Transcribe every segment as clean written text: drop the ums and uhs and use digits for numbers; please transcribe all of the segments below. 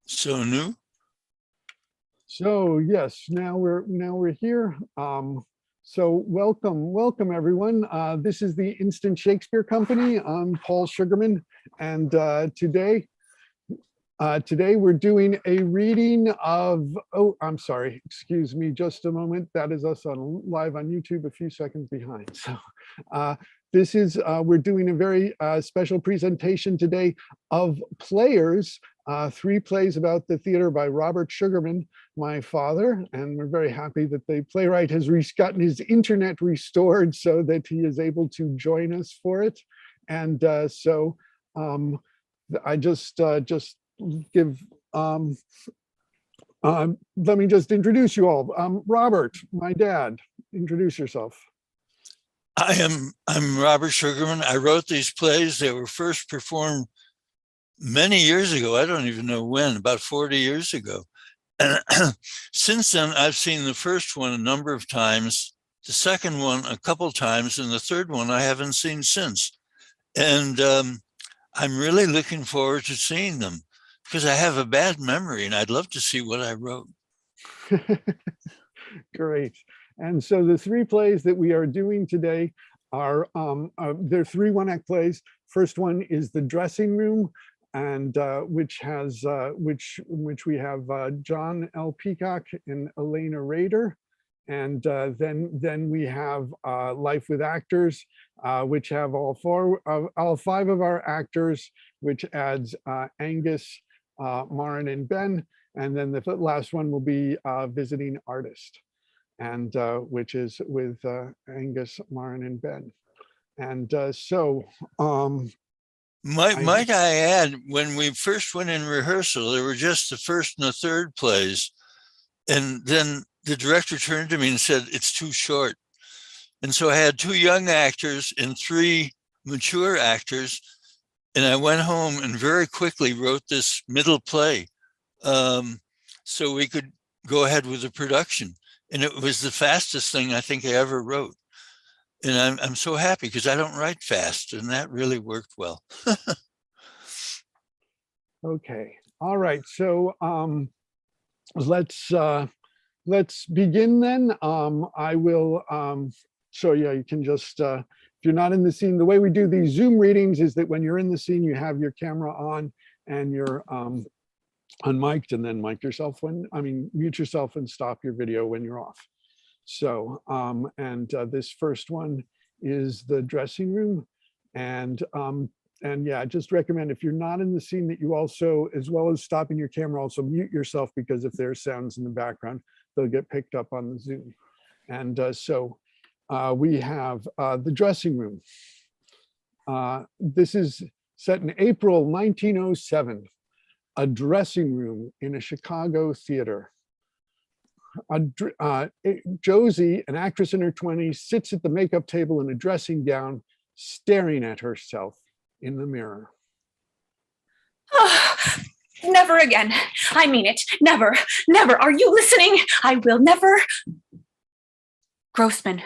So new. So yes, now we're here. So welcome everyone. This is the Instant Shakespeare Company. I'm Paul Sugarman, and today we're doing a reading of. Oh, I'm sorry. Excuse me, just a moment. That is us on live on YouTube. A few seconds behind. So. This is, we're doing a very special presentation today of Players, 3 plays about the theater by Robert Sugarman, my father, and we're very happy that the playwright has gotten his internet restored so that he is able to join us for it. And so I just give, let me just introduce you all. Robert, my dad, introduce yourself. I'm Robert Sugarman. I wrote these plays. They were first performed many years ago. I don't even know when, about 40 years ago. And since then, I've seen the first one a number of times, the second one a couple times, and the third one I haven't seen since. And I'm really looking forward to seeing them because I have a bad memory and I'd love to see what I wrote. Great. And so the 3 plays that we are doing today are, they're 3 one-act plays. First one is The Dressing Room, and which we have John-Jon L Peacock and Anne-Alana Rader. And then we have Life with Actors, which have all 5 of our actors, which adds Angus, Maren, and Ben. And then the last one will be Visiting Artist, and which is with Angus, Maren, and Ben. And might I add, when we first went in rehearsal, there were just the first and the third plays. And then the director turned to me and said, it's too short. And so I had 2 young actors and 3 mature actors. And I went home and very quickly wrote this middle play so we could go ahead with the production. And it was the fastest thing I think I ever wrote. And I'm so happy because I don't write fast, and that really worked well. Okay. All right. So let's begin then. I will, so yeah, you can just, if you're not in the scene, the way we do these Zoom readings is that when you're in the scene, you have your camera on and you're unmiked, and then mic yourself mute yourself and stop your video when you're off. So, this first one is The Dressing Room. And yeah, I just recommend, if you're not in the scene, that you also, as well as stopping your camera, also mute yourself, because if there's sounds in the background, they'll get picked up on the Zoom. And we have The Dressing Room. This is set in April 1907. A dressing room in a Chicago theater. Josie, an actress in her 20s, sits at the makeup table in a dressing gown, staring at herself in the mirror. Oh, never again. I mean it. Never, never. Are you listening? I will never. Grossman.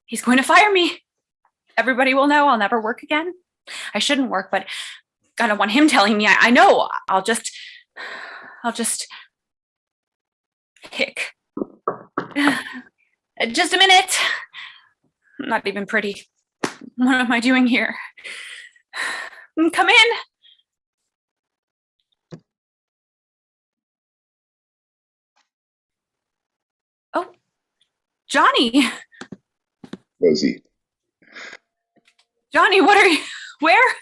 He's going to fire me. Everybody will know I'll never work again. I shouldn't work, but I don't want him telling me. I know. I'll just hick. Just a minute. I'm not even pretty. What am I doing here? Come in. Oh, Johnny. Rosie. Johnny, what are you? Where?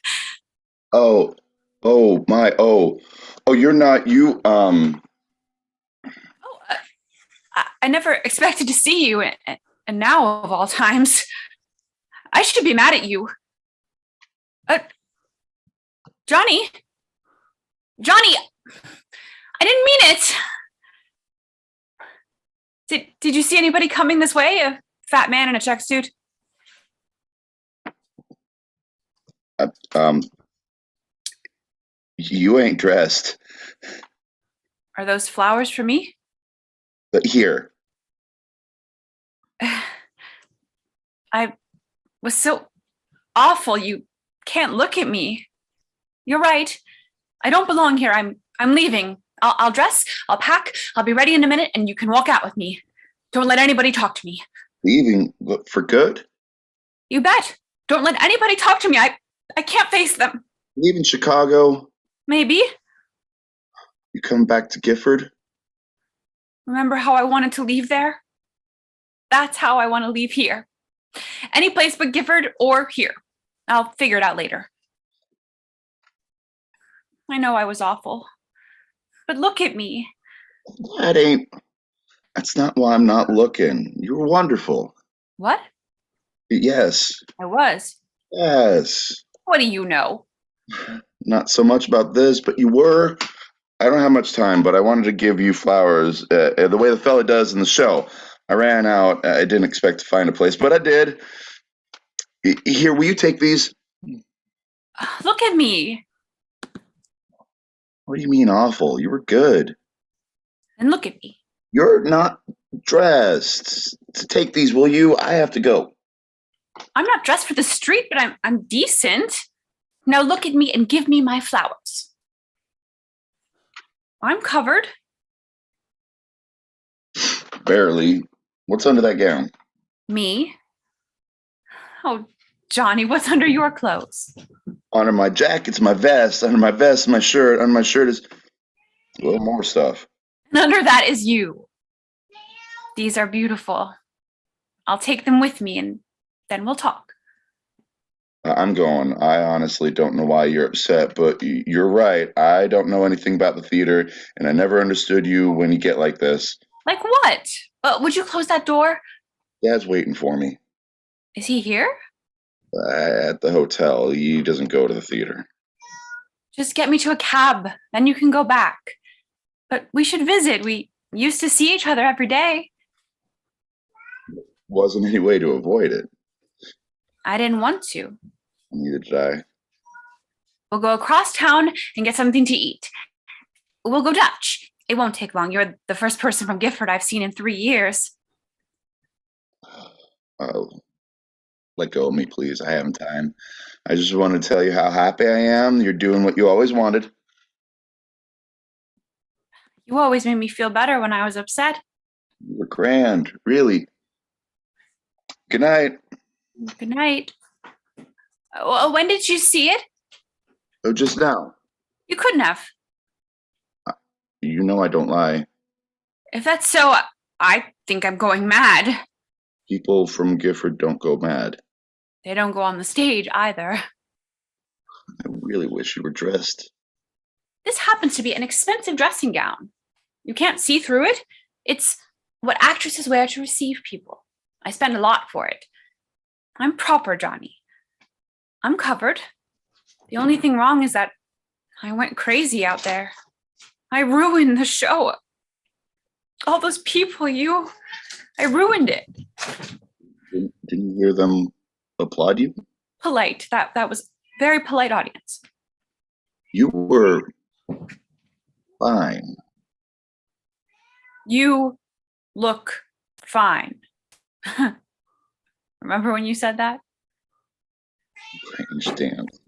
Oh, you're not, you, I never expected to see you, and now of all times, I should be mad at you. Johnny, I didn't mean it. Did you see anybody coming this way? A fat man in a check suit? You ain't dressed. Are those flowers for me? But here. I was so awful. You can't look at me. You're right. I don't belong here. I'm I'm leaving. I'll dress, I'll pack, I'll be ready in a minute, and you can walk out with me. Don't let anybody talk to me. Leaving for good? You bet. Don't let anybody talk to me. I can't face them. Leaving Chicago? Maybe. You come back to Gifford? Remember how I wanted to leave there? That's how I want to leave here. Any place but Gifford or here. I'll figure it out later. I know I was awful. But look at me. That's not why I'm not looking. You were wonderful. What? Yes. I was. Yes. What do you know? Not so much about this, but you were. I don't have much time, but I wanted to give you flowers the way the fella does in the show. I ran out. I didn't expect to find a place, but I did. Here, will you take these? Look at me. What do you mean awful? You were good. And look at me. You're not dressed. Take these, will you? I have to go. I'm not dressed for the street, but I'm decent. Now look at me and give me my flowers. I'm covered. Barely. What's under that gown? Me? Oh, Johnny, what's under your clothes? Under my jacket's my vest. Under my vest, my shirt. Under my shirt is a little more stuff. And under that is you. These are beautiful. I'll take them with me and then we'll talk. I'm going. I honestly don't know why you're upset, but you're right. I don't know anything about the theater, and I never understood you when you get like this. Like what? Would you close that door? Dad's waiting for me Is he here? at the hotel. He doesn't go to the theater. Just get me to a cab, then you can go back. But we should visit. We used to see each other every day. Wasn't any way to avoid it. I didn't want to. Neither did I. We'll go across town and get something to eat. We'll go Dutch. It won't take long. You're the first person from Gifford I've seen in 3 years. Let go of me, please. I haven't time. I just want to tell you how happy I am. You're doing what you always wanted. You always made me feel better when I was upset. You were grand, really. Good night. Good night. When did you see it? Oh, just now. You couldn't have. You know I don't lie. If that's so, I think I'm going mad. People from Gifford don't go mad. They don't go on the stage either. I really wish you were dressed. This happens to be an expensive dressing gown. You can't see through it. It's what actresses wear to receive people. I spend a lot for it. I'm proper, Johnny. I'm covered. The only thing wrong is that I went crazy out there. I ruined the show. All those people, I ruined it. Didn't you hear them applaud you? Polite. That was very polite audience. You were fine. You look fine. Remember when you said that? Strange dance.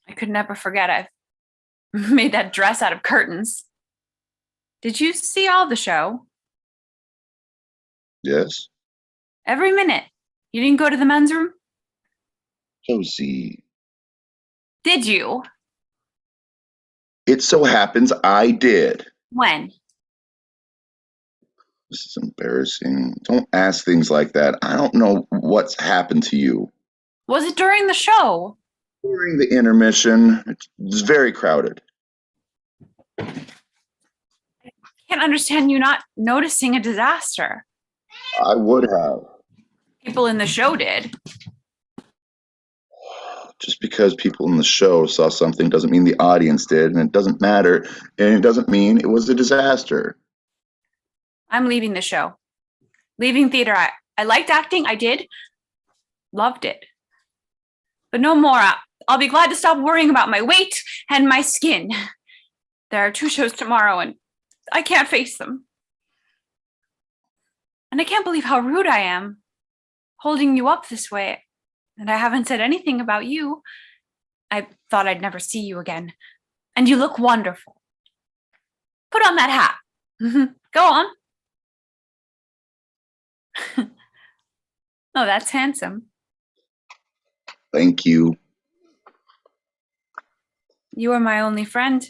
I could never forget. I've made that dress out of curtains. Did you see all the show? Yes? Every minute. You didn't go to the men's room? Josie. Did you? It so happens I did. When? This is embarrassing. Don't ask things like that. I don't know what's happened to you. Was it during the show? During the intermission, it's very crowded. I can't understand you not noticing a disaster. I would have. People in the show did. Just because people in the show saw something doesn't mean the audience did, and it doesn't matter, and it doesn't mean it was a disaster. I'm leaving the show. Leaving theater. I liked acting. I did. Loved it. But no more. I'll be glad to stop worrying about my weight and my skin. There are 2 shows tomorrow, and I can't face them. And I can't believe how rude I am, holding you up this way. And I haven't said anything about you. I thought I'd never see you again. And you look wonderful. Put on that hat. Go on. Oh, that's handsome. Thank you. You are my only friend.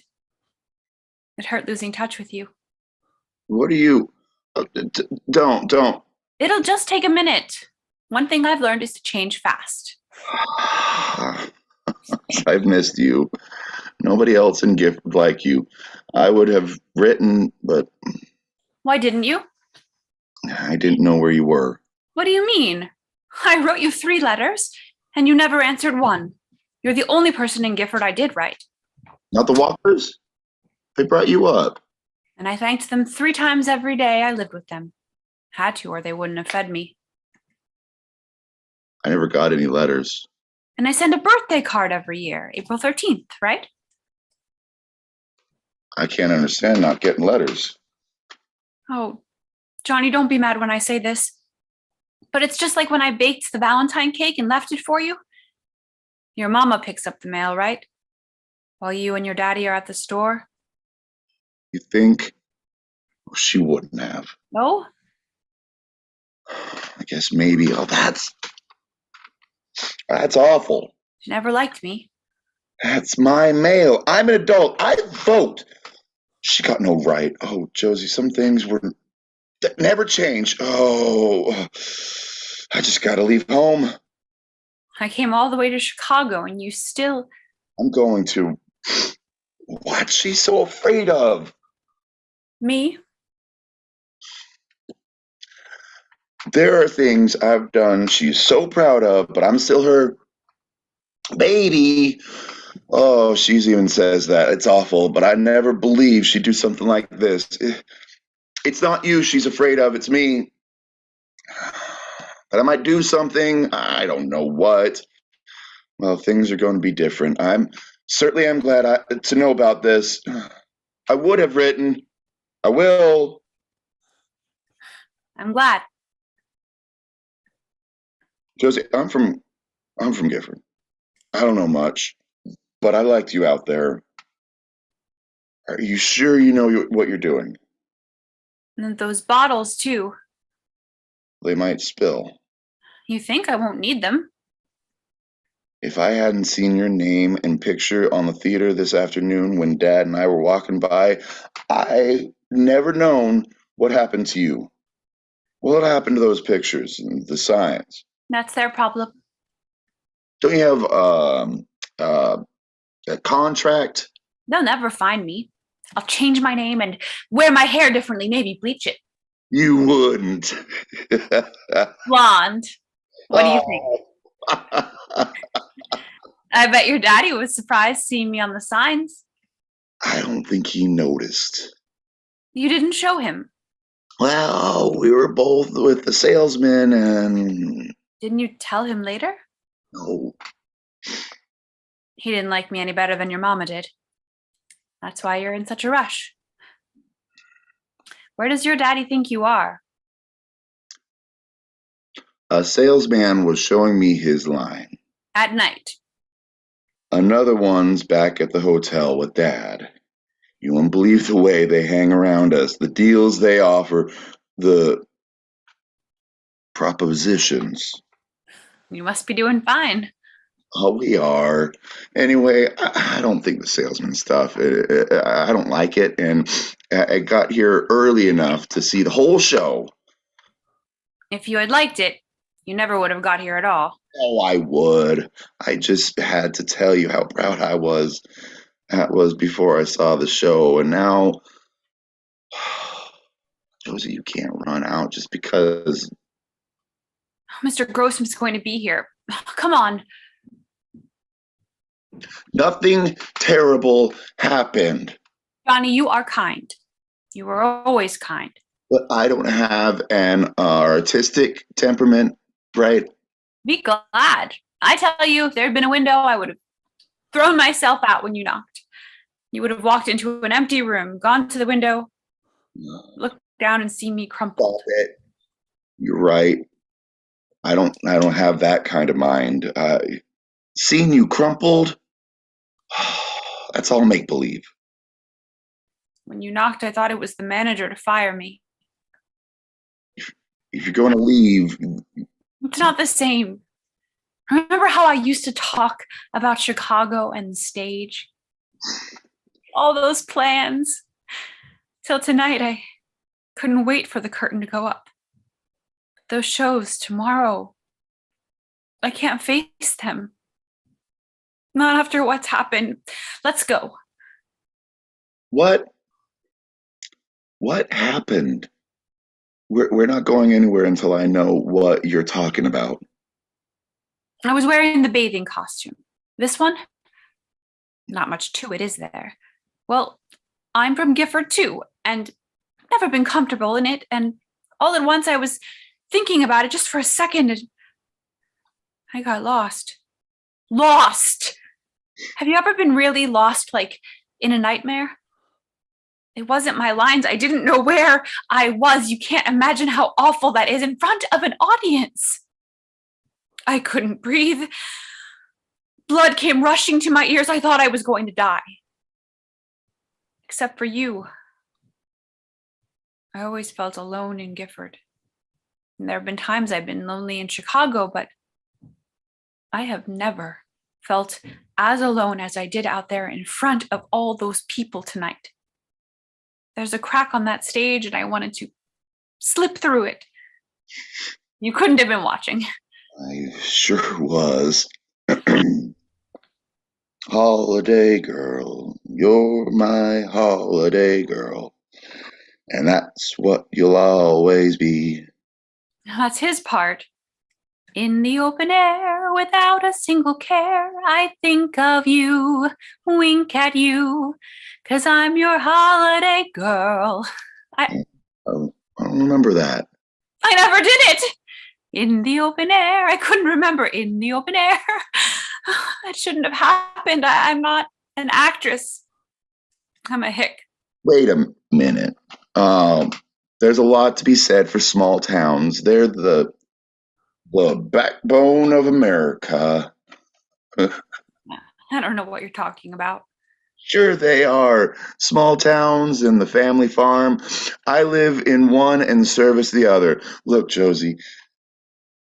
It hurt losing touch with you. What are you? Don't. It'll just take a minute. One thing I've learned is to change fast. I've missed you. Nobody else in Gifford like you. I would have written, but Why didn't you? I didn't know where you were. What do you mean? I wrote you 3 letters, and you never answered one. You're the only person in Gifford I did write. Not the Walkers? They brought you up. And I thanked them 3 times every day I lived with them. Had to, or they wouldn't have fed me. I never got any letters. And I send a birthday card every year, April 13th, right? I can't understand not getting letters. Oh, Johnny, don't be mad when I say this. But it's just like when I baked the Valentine cake and left it for you. Your mama picks up the mail, right? While you and your daddy are at the store. You think? Well, she wouldn't have. No? I guess maybe. Oh, that's awful. She never liked me. That's my mail. I'm an adult. I vote. She got no right. Oh, Josie, some things that never change. Oh, I just got to leave home. I came all the way to Chicago and you still... I'm going to. What's she so afraid of? Me? There are things I've done she's so proud of, but I'm still her baby. Oh, she's even says that. It's awful, but I never believed she'd do something like this. It's not you she's afraid of, it's me. But I might do something, I don't know what. Well, things are going to be different. I'm glad to know about this. I would have written. I will. I'm glad. Josie, I'm from Gifford. I don't know much, but I liked you out there. Are you sure you know what you're doing? And those bottles, too. They might spill. You think I won't need them? If I hadn't seen your name and picture on the theater this afternoon when Dad and I were walking by, I never known what happened to you. What happened to those pictures and the signs? That's their problem. Don't you have a contract? They'll never find me. I'll change my name and wear my hair differently, maybe bleach it. You wouldn't. Blonde. What do you think? I bet your daddy was surprised seeing me on the signs. I don't think he noticed. You didn't show him. Well, we were both with the salesman and... Didn't you tell him later? No. He didn't like me any better than your mama did. That's why you're in such a rush. Where does your daddy think you are? A salesman was showing me his line. At night. Another one's back at the hotel with Dad. You won't believe the way they hang around us, the deals they offer, the propositions. You must be doing fine. Oh, we are. Anyway, I don't think the salesman stuff, I don't like it, and I got here early enough to see the whole show. If you had liked it, you never would have got here at all. Oh, I would. I just had to tell you how proud I was. That was before I saw the show, and now, Josie, you can't run out just because. Mr. Grossman's going to be here. Come on. Nothing terrible happened. Johnny, you are kind. You were always kind. But I don't have an artistic temperament, right? Be glad. I tell you, if there had been a window, I would have thrown myself out when you knocked. You would have walked into an empty room, gone to the window, looked down and seen me crumpled. Stop it. You're right. I don't have that kind of mind. Seeing you crumpled, That's all make-believe. When you knocked, I thought it was the manager to fire me. If you're going to leave, It's not the same. Remember how I used to talk about Chicago and the stage? All those plans. Till tonight, I couldn't wait for the curtain to go up. Those shows tomorrow, I can't face them. Not after what's happened. Let's go. what happened? We're not going anywhere until I know what you're talking about. I was wearing the bathing costume. This one? Not much to it, is there? Well, I'm from Gifford too, and never been comfortable in it, and all at once I was thinking about it just for a second, and I got lost. Lost! Have you ever been really lost, like in a nightmare? It wasn't my lines. I didn't know where I was. You can't imagine how awful that is in front of an audience. I couldn't breathe. Blood came rushing to my ears. I thought I was going to die. Except for you. I always felt alone in Gifford. And there have been times I've been lonely in Chicago, but I have never felt as alone as I did out there in front of all those people tonight. There's a crack on that stage and I wanted to slip through it. You couldn't have been watching. I sure was. Holiday girl, you're my holiday girl. And that's what you'll always be. That's his part. In the open air, without a single care, I think of you, wink at you, 'cause I'm your holiday girl. I don't remember that. I never did it! In the open air, I couldn't remember. In the open air. That shouldn't have happened. I'm not an actress. I'm a hick. Wait a minute. There's a lot to be said for small towns. They're the backbone of America. I don't know what you're talking about. Sure they are. Small towns and the family farm. I live in one and service the other. Look, Josie,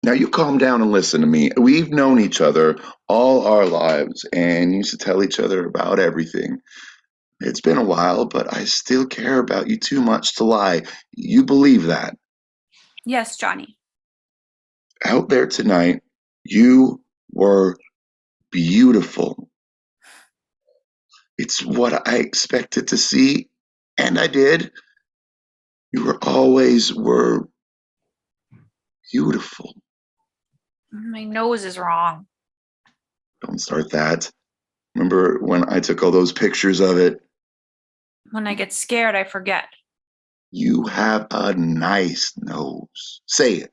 now you calm down and listen to me. We've known each other all our lives and used to tell each other about everything. It's been a while, but I still care about you too much to lie. You believe that. Yes, Johnny. Out there tonight, you were beautiful. It's what I expected to see, and I did. You always were beautiful. My nose is wrong. Don't start that. Remember when I took all those pictures of it? When I get scared, I forget. You have a nice nose. Say it.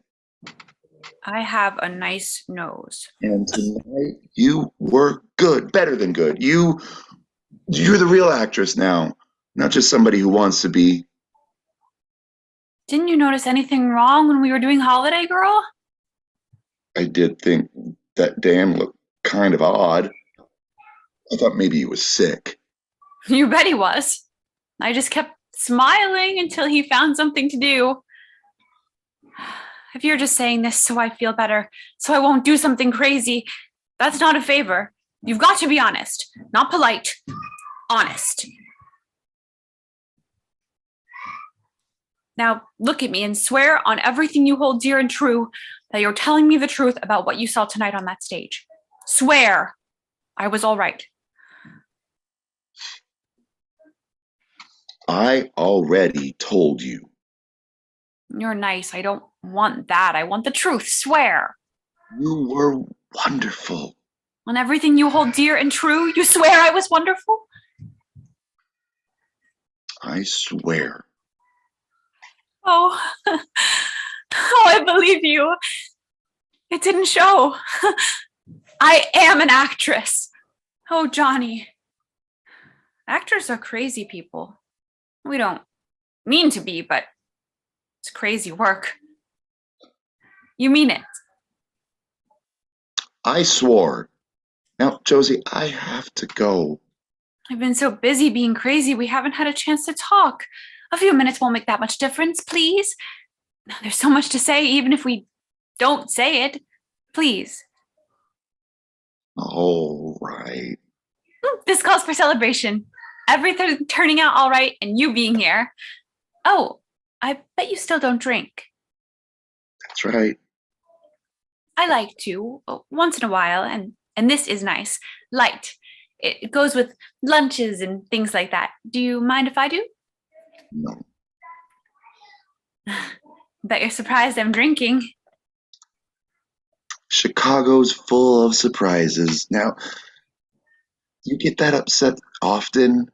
I have a nice nose. And tonight, you were good, better than good. You're the real actress now, not just somebody who wants to be. Didn't you notice anything wrong when we were doing Holiday Girl? I did think that Dan looked kind of odd. I thought maybe he was sick. You bet he was. I just kept smiling until he found something to do. If you're just saying this so I feel better, so I won't do something crazy, that's not a favor. You've got to be honest, not polite, honest. Now look at me and swear on everything you hold dear and true that you're telling me the truth about what you saw tonight on that stage. Swear I was all right. I already told you. You're nice. I don't want that. I want the truth. Swear. You were wonderful. On everything you hold dear and true, you swear I was wonderful? I swear. Oh, oh, I believe you. It didn't show. I am an actress. Oh, Johnny. Actors are crazy people. We don't mean to be, but it's crazy work. You mean it. I swore Now, Josie, I have to go. I've been so busy being crazy, we haven't had a chance to talk. A few minutes won't make that much difference, please. There's so much to say, even if we don't say it. Please. All right. This calls for celebration. Everything turning out all right and you being here. Oh, I bet you still don't drink. That's right. I like to, once in a while, and this is nice. Light. It goes with lunches and things like that. Do you mind if I do? No. Bet you're surprised I'm drinking. Chicago's full of surprises. Now, you get that upset often?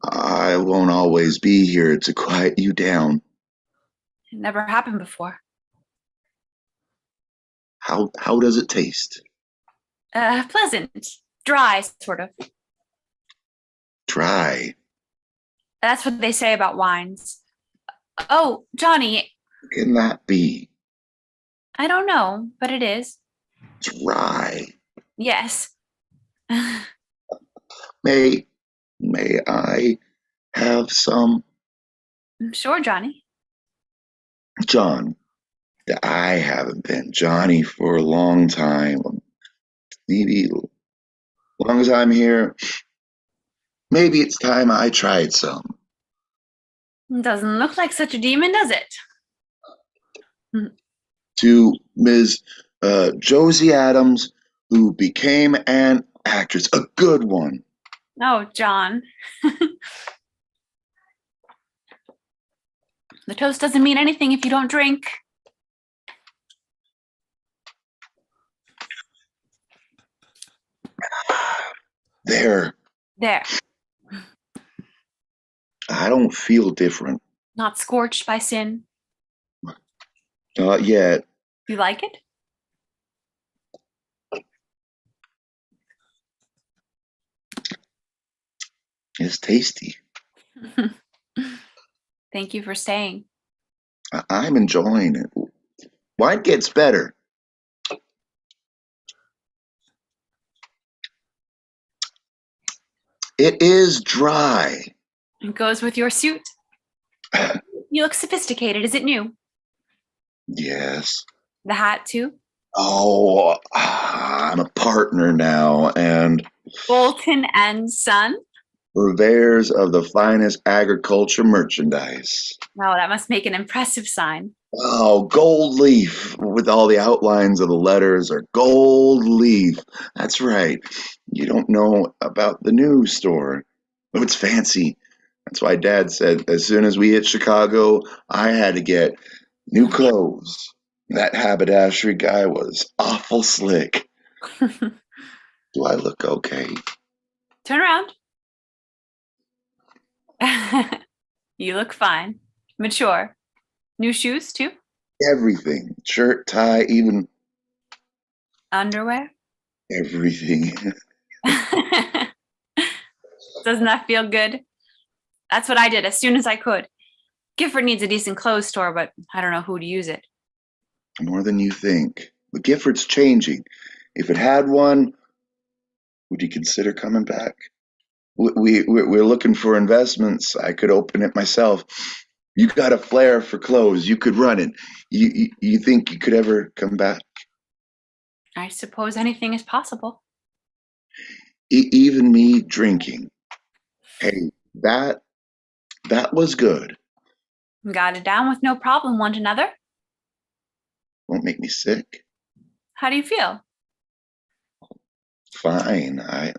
I won't always be here to quiet you down. It never happened before. How does it taste? Pleasant. Dry, sort of. Dry. That's what they say about wines. Oh, Johnny, Can that be? I don't know, but it is. Dry. Yes. May I have some? Sure, Johnny. John, I haven't been Johnny for a long time. Maybe as long as I'm here, maybe it's time I tried some. Doesn't look like such a demon, does it? To Ms. Josie Adams, who became an actress, a good one. Oh, John. The toast doesn't mean anything if you don't drink. There, There. I don't feel different. Not scorched by sin. Not yet. You like it? It's tasty. Thank you for staying. I'm enjoying it. Wine gets better. It is dry. It goes with your suit. You look sophisticated. Is it new? Yes. The hat, too? Oh, I'm a partner now, and Bolton and Son? purveyors of the finest agriculture merchandise. Oh, that must make an impressive sign. Oh, gold leaf with all the outlines of the letters are gold leaf. That's right. You don't know about the new store. Oh, it's fancy. That's why Dad said as soon as we hit Chicago, I had to get new clothes. That haberdashery guy was awful slick. Do I look okay? Turn around. You look fine. Mature. New shoes, too? Everything. Shirt, tie, even Underwear? everything. Doesn't that feel good? That's what I did as soon as I could. Gifford needs a decent clothes store, but I don't know who to use it. More than you think. But Gifford's changing. If it had one, would you consider coming back? We're looking for investments. I could open it myself. You got a flair for clothes. You could run it. You think you could ever come back? I suppose anything is possible. Even me drinking. Hey, that was good. Got it down with no problem, one another. Won't make me sick. How do you feel? Fine. I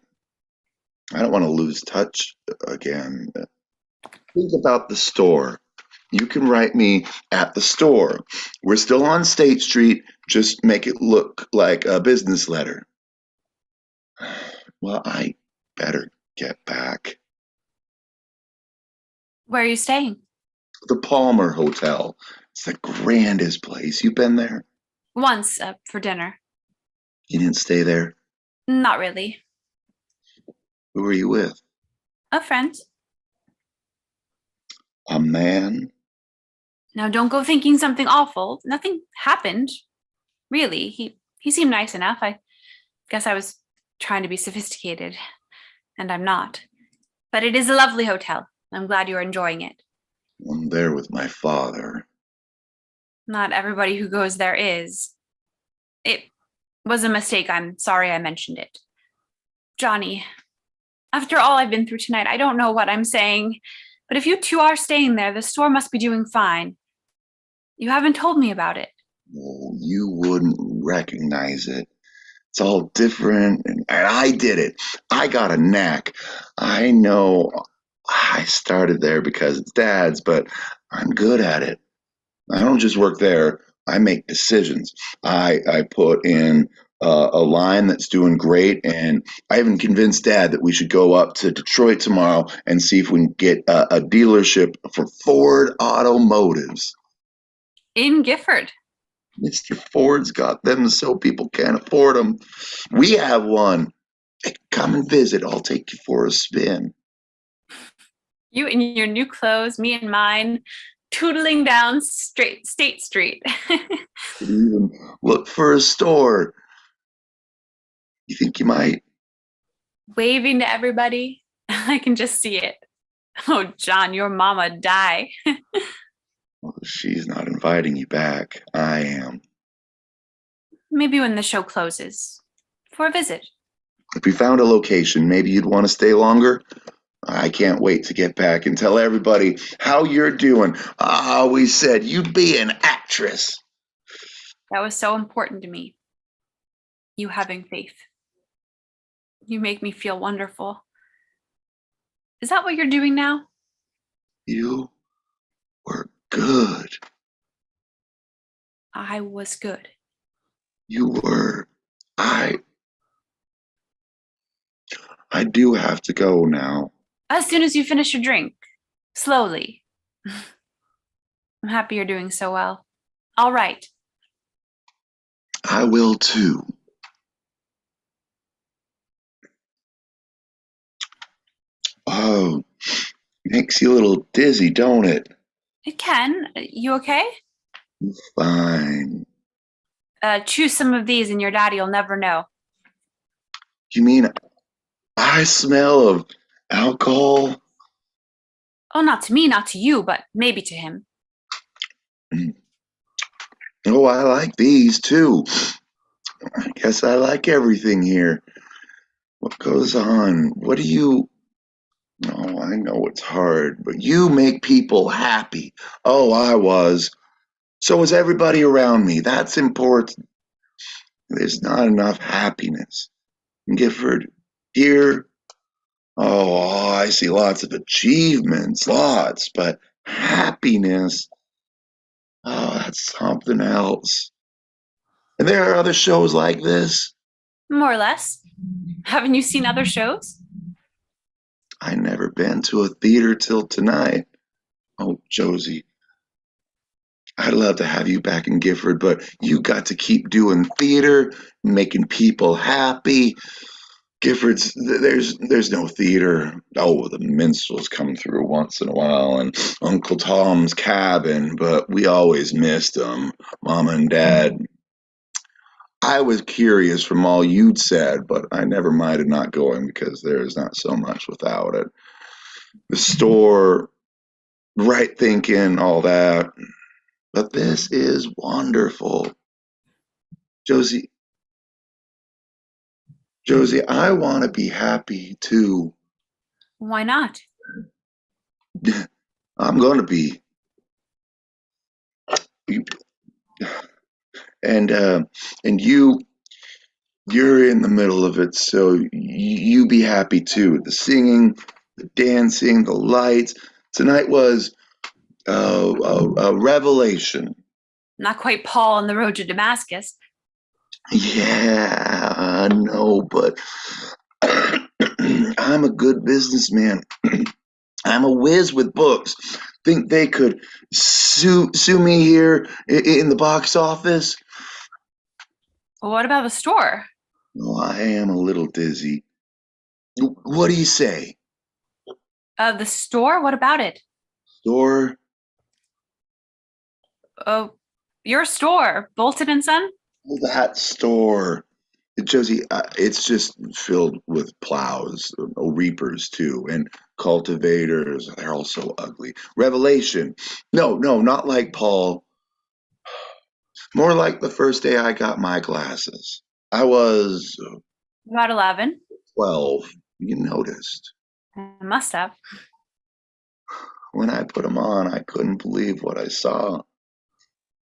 don't want to lose touch again. Think about the store. You can write me at the store. We're still on State Street. Just make it look like a business letter. Well, I better get back. Where are you staying? The Palmer Hotel. It's the grandest place. You been there? Once, for dinner. You didn't stay there? Not really. Who were you with? A friend. A man? Now don't go thinking something awful. Nothing happened. Really. He seemed nice enough. I guess I was trying to be sophisticated, and I'm not. But it is a lovely hotel. I'm glad you're enjoying it. I'm there with my father. Not everybody who goes there is. It was a mistake. I'm sorry I mentioned it. Johnny, after all I've been through tonight, I don't know what I'm saying, but if you two are staying there, the store must be doing fine. You haven't told me about it. Oh, you wouldn't recognize it. It's all different, and I did it. I got a knack. I know I started there because it's Dad's, but I'm good at it. I don't just work there. I make decisions. I put in a line that's doing great, and I even convinced Dad that we should go up to Detroit tomorrow and see if we can get a dealership for Ford Automotives. In Gifford. Mr. Ford's got them so people can't afford them. We have one. Hey, come and visit. I'll take you for a spin. You in your new clothes, me in mine, tootling down State Street. Even look for a store. You think you might? Waving to everybody. I can just see it. Oh, John, your mama die. Well, she's not inviting you back. I am. Maybe when the show closes. For a visit. If we found a location, maybe you'd want to stay longer. I can't wait to get back and tell everybody how you're doing. I always said you'd be an actress. That was so important to me. You having faith. You make me feel wonderful. Is that what you're doing now? You were good. I was good. You were. I do have to go now. As soon as you finish your drink. Slowly. I'm happy you're doing so well. All right. I will too. Oh, makes you a little dizzy, don't it? It can. You okay? Fine. Choose some of these and your daddy will never know. You mean I smell of alcohol? Oh, not to me, not to you, but maybe to him. Oh, I like these too. I guess I like everything here. What goes on? What do you... Oh, I know it's hard, but you make people happy. Oh, I was. So was everybody around me. That's important. There's not enough happiness. Gifford, here, oh, I see lots of achievements, lots, but happiness, oh, that's something else. And there are other shows like this. More or less. Haven't you seen other shows? I never been to a theater till tonight. Oh, Josie, I'd love to have you back in Gifford, but you got to keep doing theater, making people happy. Gifford's, there's no theater. Oh, the minstrels come through once in a while, and Uncle Tom's Cabin, but we always missed them, Mama and Dad. I was curious from all you'd said, but I never minded not going because there is not so much without it. The store, right thinking, all that. But this is wonderful. Josie, I want to be happy too. Why not? I'm going to be. And you're in the middle of it, so you be happy too. The singing, the dancing, the lights. Tonight was a revelation. Not quite Paul on the road to Damascus. Yeah, I know, but I'm a good businessman. I'm a whiz with books. Think they could sue me here in the box office? Well, what about the store? Oh, I am a little dizzy. What do you say? The store? What about it? Store? Oh, your store, Bolton and Son? That store. Josie, it's just filled with plows, reapers too, and cultivators. They're all so ugly. Revelation. No, no, not like Paul. More like the first day I got my glasses. I was About 11. 12. You noticed. I must have. When I put them on, I couldn't believe what I saw.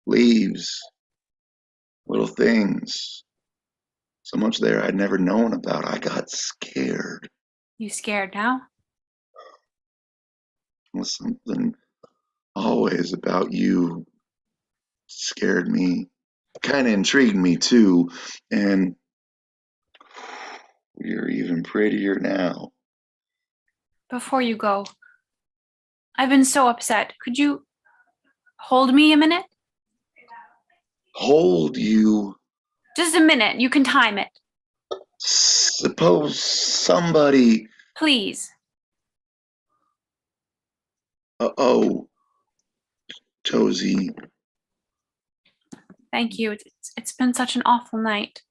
Leaves, little things. So much there I'd never known about. I got scared. You scared now? Was something always about you scared me. Kind of intrigued me too. And you're even prettier now. Before you go, I've been so upset. Could you hold me a minute? Hold you. Just a minute. You can time it. Suppose somebody. Please. Oh, Josie. Thank you. It's been such an awful night.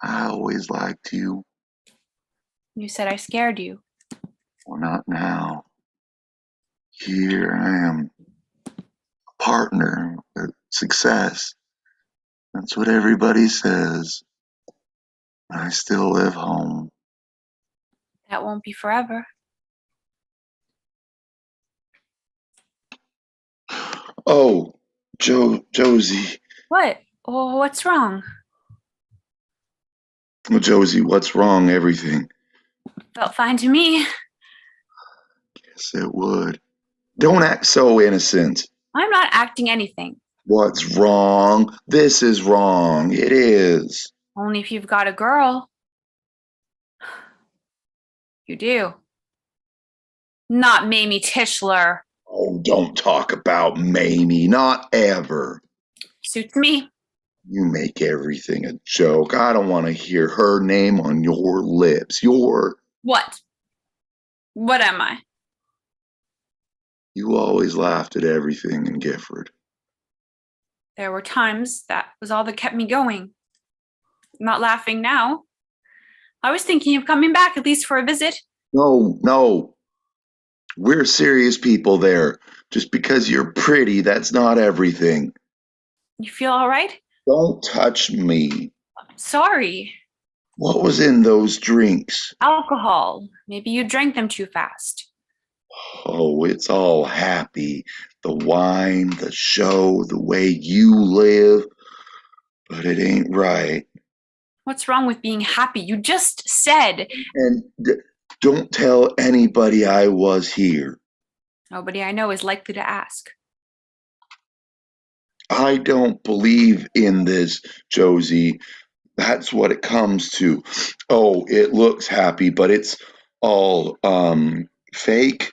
I always liked you. You said I scared you. Well, not now. Here I am, a partner with success. That's what everybody says. I still live home. That won't be forever. Oh, Josie. What? Oh, what's wrong? Well, Josie, what's wrong? Everything. Felt fine to me. Yes, it would. Don't act so innocent. I'm not acting anything. What's wrong? This is wrong. It is. Only if you've got a girl. You do. Not Mamie Tischler. Oh, don't talk about Mamie. Not ever. Suits me. You make everything a joke. I don't want to hear her name on your lips. What? What am I? You always laughed at everything in Gifford. There were times that was all that kept me going. I'm not laughing now. I was thinking of coming back at least for a visit. No. We're serious people there. Just because you're pretty, that's not everything. You feel all right? Don't touch me. Sorry. What was in those drinks? Alcohol. Maybe you drank them too fast. Oh, it's all happy. The wine, the show, the way you live. But it ain't right. What's wrong with being happy? You just said. And don't tell anybody I was here. Nobody I know is likely to ask. I don't believe in this, Josie. That's what it comes to. Oh, it looks happy, but it's all fake.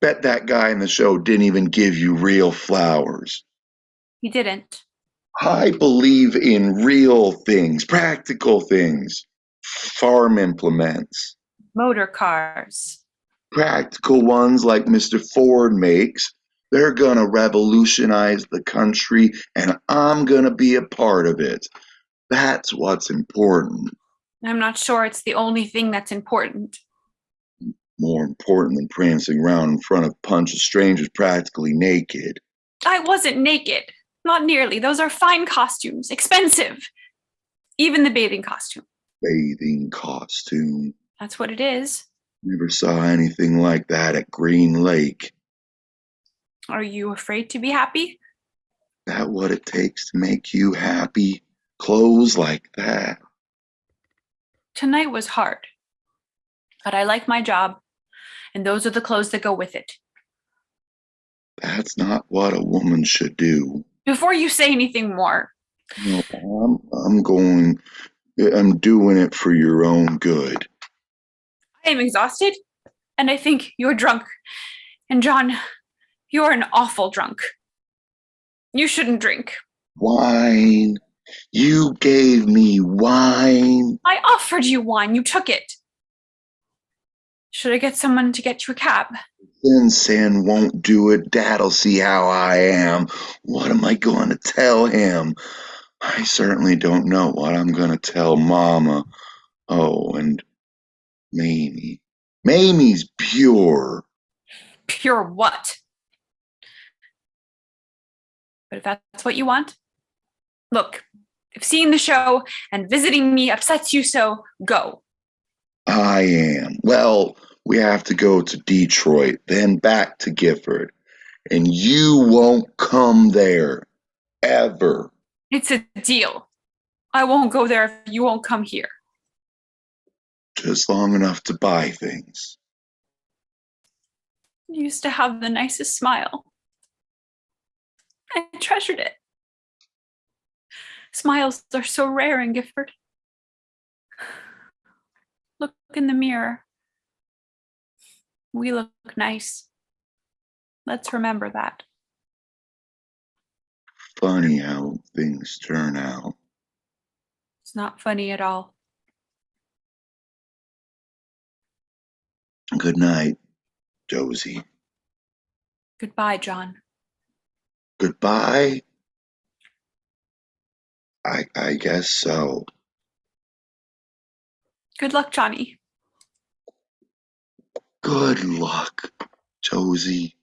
Bet that guy in the show didn't even give you real flowers. He didn't. I believe in real things, practical things, farm implements, Motor cars. practical ones like Mr. Ford makes. They're going to revolutionize the country, and I'm going to be a part of it. That's what's important. I'm not sure it's the only thing that's important. More important than prancing around in front of a bunch of strangers practically naked. I wasn't naked. Not nearly. Those are fine costumes. Expensive. Even the bathing costume. Bathing costume. That's what it is. Never saw anything like that at Green Lake. Are you afraid to be happy? That what it takes to make you happy? Clothes like that? Tonight was hard. But I like my job, and those are the clothes that go with it. That's not what a woman should do. Before you say anything more. No, I'm doing it for your own good. I am exhausted, and I think you're drunk. And John, you're an awful drunk. You shouldn't drink. Wine. You gave me wine. I offered you wine. You took it. Should I get someone to get you a cab? Sin won't do it. Dad'll see how I am. What am I going to tell him? I certainly don't know what I'm going to tell Mama. Oh, and Mamie. Mamie's pure. Pure what? But if that's what you want, look, if seeing the show and visiting me upsets you so, go. I am. Well, we have to go to Detroit, then back to Gifford. And you won't come there. Ever. It's a deal. I won't go there if you won't come here. Just long enough to buy things. You used to have the nicest smile. I treasured it. Smiles are so rare in Gifford. Look in the mirror. We look nice. Let's remember that. Funny how things turn out. It's not funny at all. Good night, Josie. Goodbye, John. Goodbye? I guess so. Good luck, Johnny. Good luck, Josie.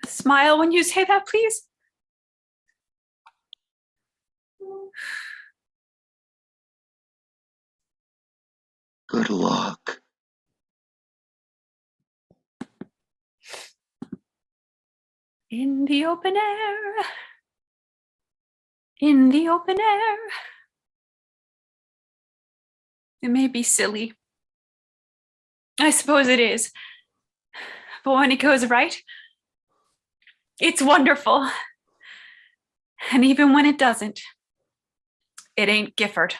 Smile when you say that, please. Good luck. In the open air. In the open air. It may be silly. I suppose it is. But when it goes right, it's wonderful. And even when it doesn't, it ain't Gifford.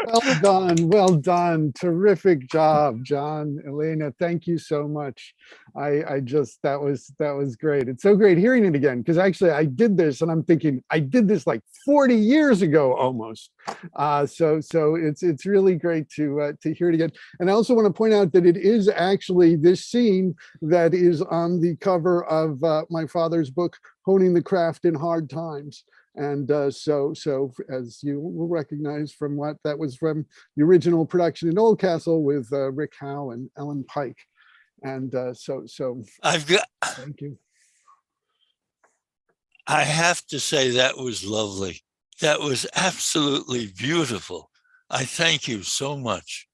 Well done, well done. Terrific job, John, Elena. Thank you so much. I just that was great. It's so great hearing it again, because actually I did this and I'm thinking I did this like 40 years ago almost. So it's really great to hear it again. And I also want to point out that it is actually this scene that is on the cover of my father's book, Honing the Craft in Hard Times. And so as you will recognize from what that was from the original production in Oldcastle with Rick Howe and Ellen Pike. And so I've got, thank you. I have to say that was lovely. That was absolutely beautiful. I thank you so much.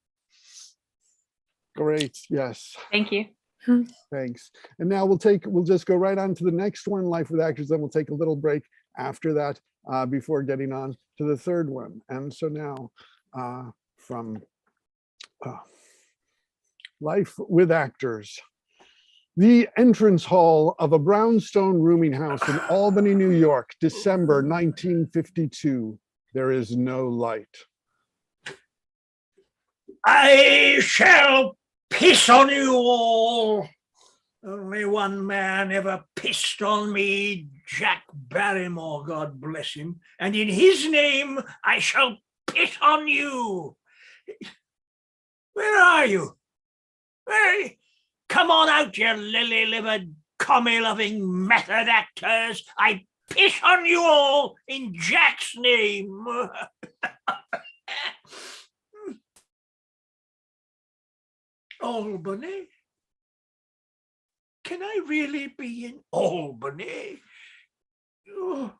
Great, yes, Thank you. thanks. And now we'll just go right on to the next one, Life with Actors, then we'll take a little break after that before getting on to the third one. And so now from Life with Actors. The entrance hall of a brownstone rooming house in Albany, New York, December 1952. There is no light. I shall piss on you all. Only one man ever pissed on me, Jack Barrymore, God bless him. And in his name, I shall piss on you. Where are you? Where are you? Come on out, you lily-livered, commie-loving method actors. I piss on you all in Jack's name. Albany? Can I really be in Albany? Oh.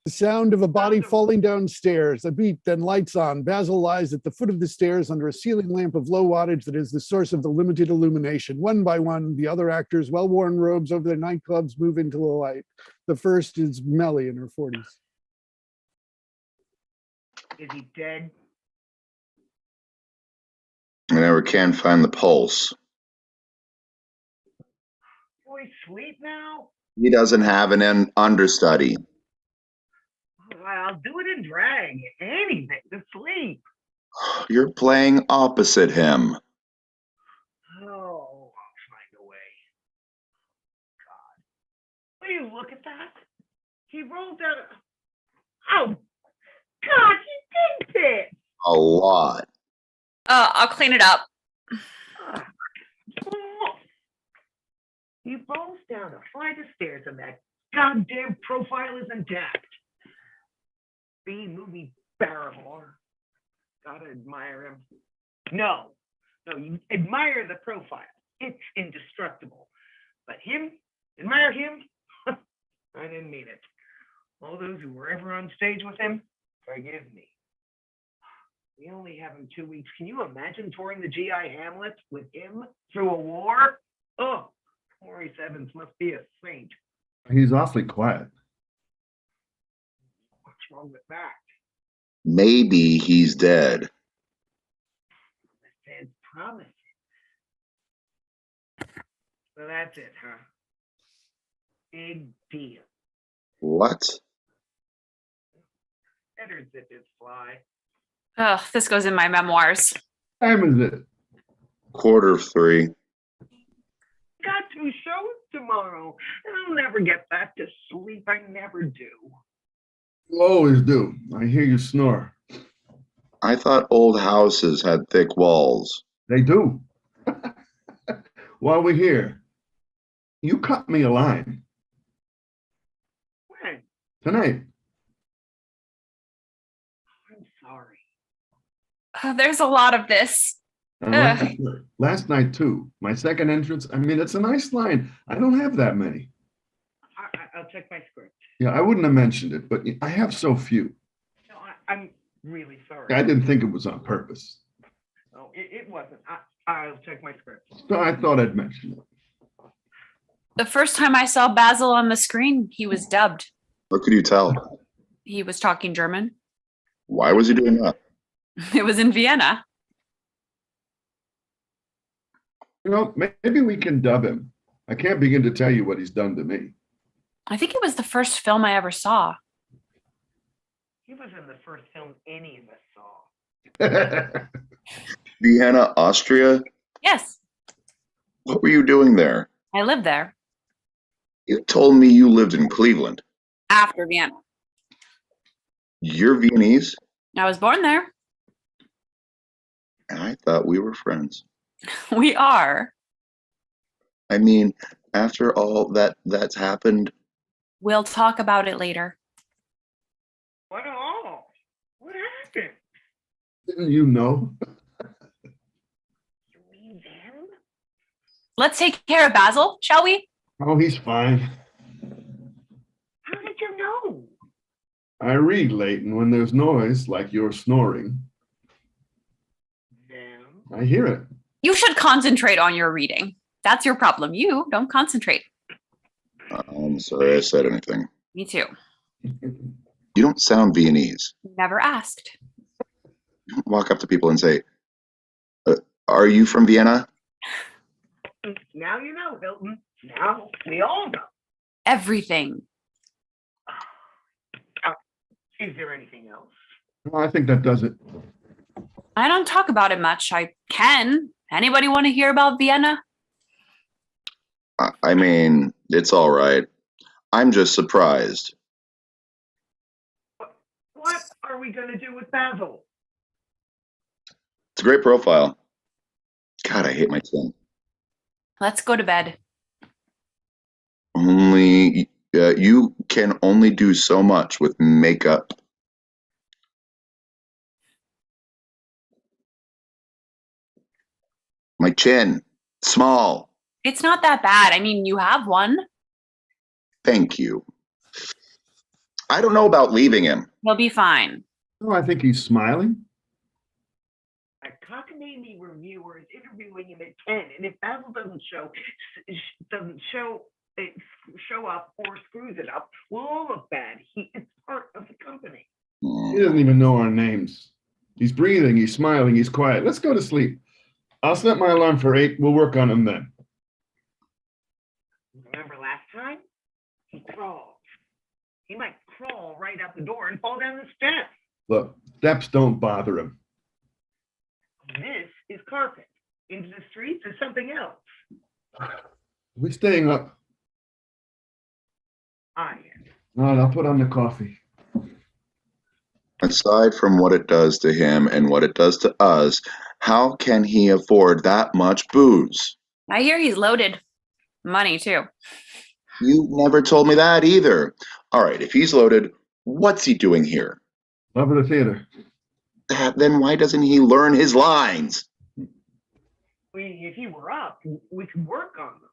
The sound of a body falling downstairs, a beat, then lights on. Basil lies at the foot of the stairs under a ceiling lamp of low wattage that is the source of the limited illumination. One by one, the other actors, well-worn robes over their nightclubs, move into the light. The first is Mellie in her 40s. Is he dead? I never can find the pulse. Do we sleep now? He doesn't have an understudy. I'll do it in drag. Anything to sleep. You're playing opposite him. Oh, I'll find a way. God. Will you look at that? He rolled down. Oh, God, he did this. A lot. I'll clean it up. He falls down a flight of stairs and that goddamn profile is intact. B-movie Barrymore. Gotta admire him. No, you admire the profile. It's indestructible. But him, admire him? I didn't mean it. All those who were ever on stage with him, forgive me. We only have him 2 weeks. Can you imagine touring the GI Hamlet with him through a war? Oh, Maurice Evans must be a saint. He's awfully quiet. What's wrong with that? Maybe he's dead. The feds promise it. So that's it, huh? Big deal. What? Better zip his fly. Ugh, this goes in my memoirs. What time is it? 3:15. Got 2 shows tomorrow, and I'll never get back to sleep. I never do. You always do. I hear you snore. I thought old houses had thick walls. They do. While we're here, you cut me a line When? tonight. I'm sorry. There's a lot of this. And Ugh. last night too. My second entrance. I mean, it's a nice line. I don't have that many. I'll check my script. Yeah, I wouldn't have mentioned it, but I have so few. No, I'm really sorry. I didn't think it was on purpose. No, it wasn't. I'll check my script. So I thought I'd mention it. The first time I saw Basil on the screen, he was dubbed. What could you tell? He was talking German. Why was he doing that? It was in Vienna. You know, maybe we can dub him. I can't begin to tell you what he's done to me. I think it was the first film I ever saw. He was in the first film any of us saw. Vienna, Austria? Yes, What were you doing there? I lived there You told me you lived in Cleveland. after Vienna. You're Viennese? I was born there. And I thought we were friends. We are. I mean, after all that's happened, We'll talk about it later. What all? What happened? Didn't you know? You mean them? Let's take care of Basil, shall we? Oh, he's fine. How did you know? I read late, and when there's noise, like you're snoring, Them? I hear it. You should concentrate on your reading. That's your problem. You don't concentrate. I'm sorry I said anything. Me too. You don't sound Viennese. Never asked. You don't walk up to people and say, are you from Vienna? Now you know, Hilton. Now we all know. Everything. Is there anything else? Well, I think that does it. I don't talk about it much. I can. Anybody want to hear about Vienna? I mean, it's all right. I'm just surprised. What are we going to do with Basil? It's a great profile. God, I hate my chin. Let's go to bed. Only you can only do so much with makeup. My chin, small. It's not that bad. I mean, you have one. Thank you. I don't know about leaving him. He'll be fine. Oh, I think he's smiling. A cockamamie reviewer is interviewing him at 10, and if Basil doesn't show up or screws it up, we'll all look bad. He is part of the company. He doesn't even know our names. He's breathing, he's smiling, he's quiet. Let's go to sleep. I'll set my alarm for 8. We'll work on him then. Remember last time? He crawls. He might crawl right out the door and fall down the steps. Look, steps don't bother him. This is carpet. Into the streets is something else. We're staying up. I am. All right, I'll put on the coffee. Aside from what it does to him and what it does to us, How can he afford that much booze? I hear he's loaded. Money, too. You never told me that either. All right, if he's loaded, what's he doing here? Love of the theater. Then why doesn't he learn his lines? If he were up, we could work on them.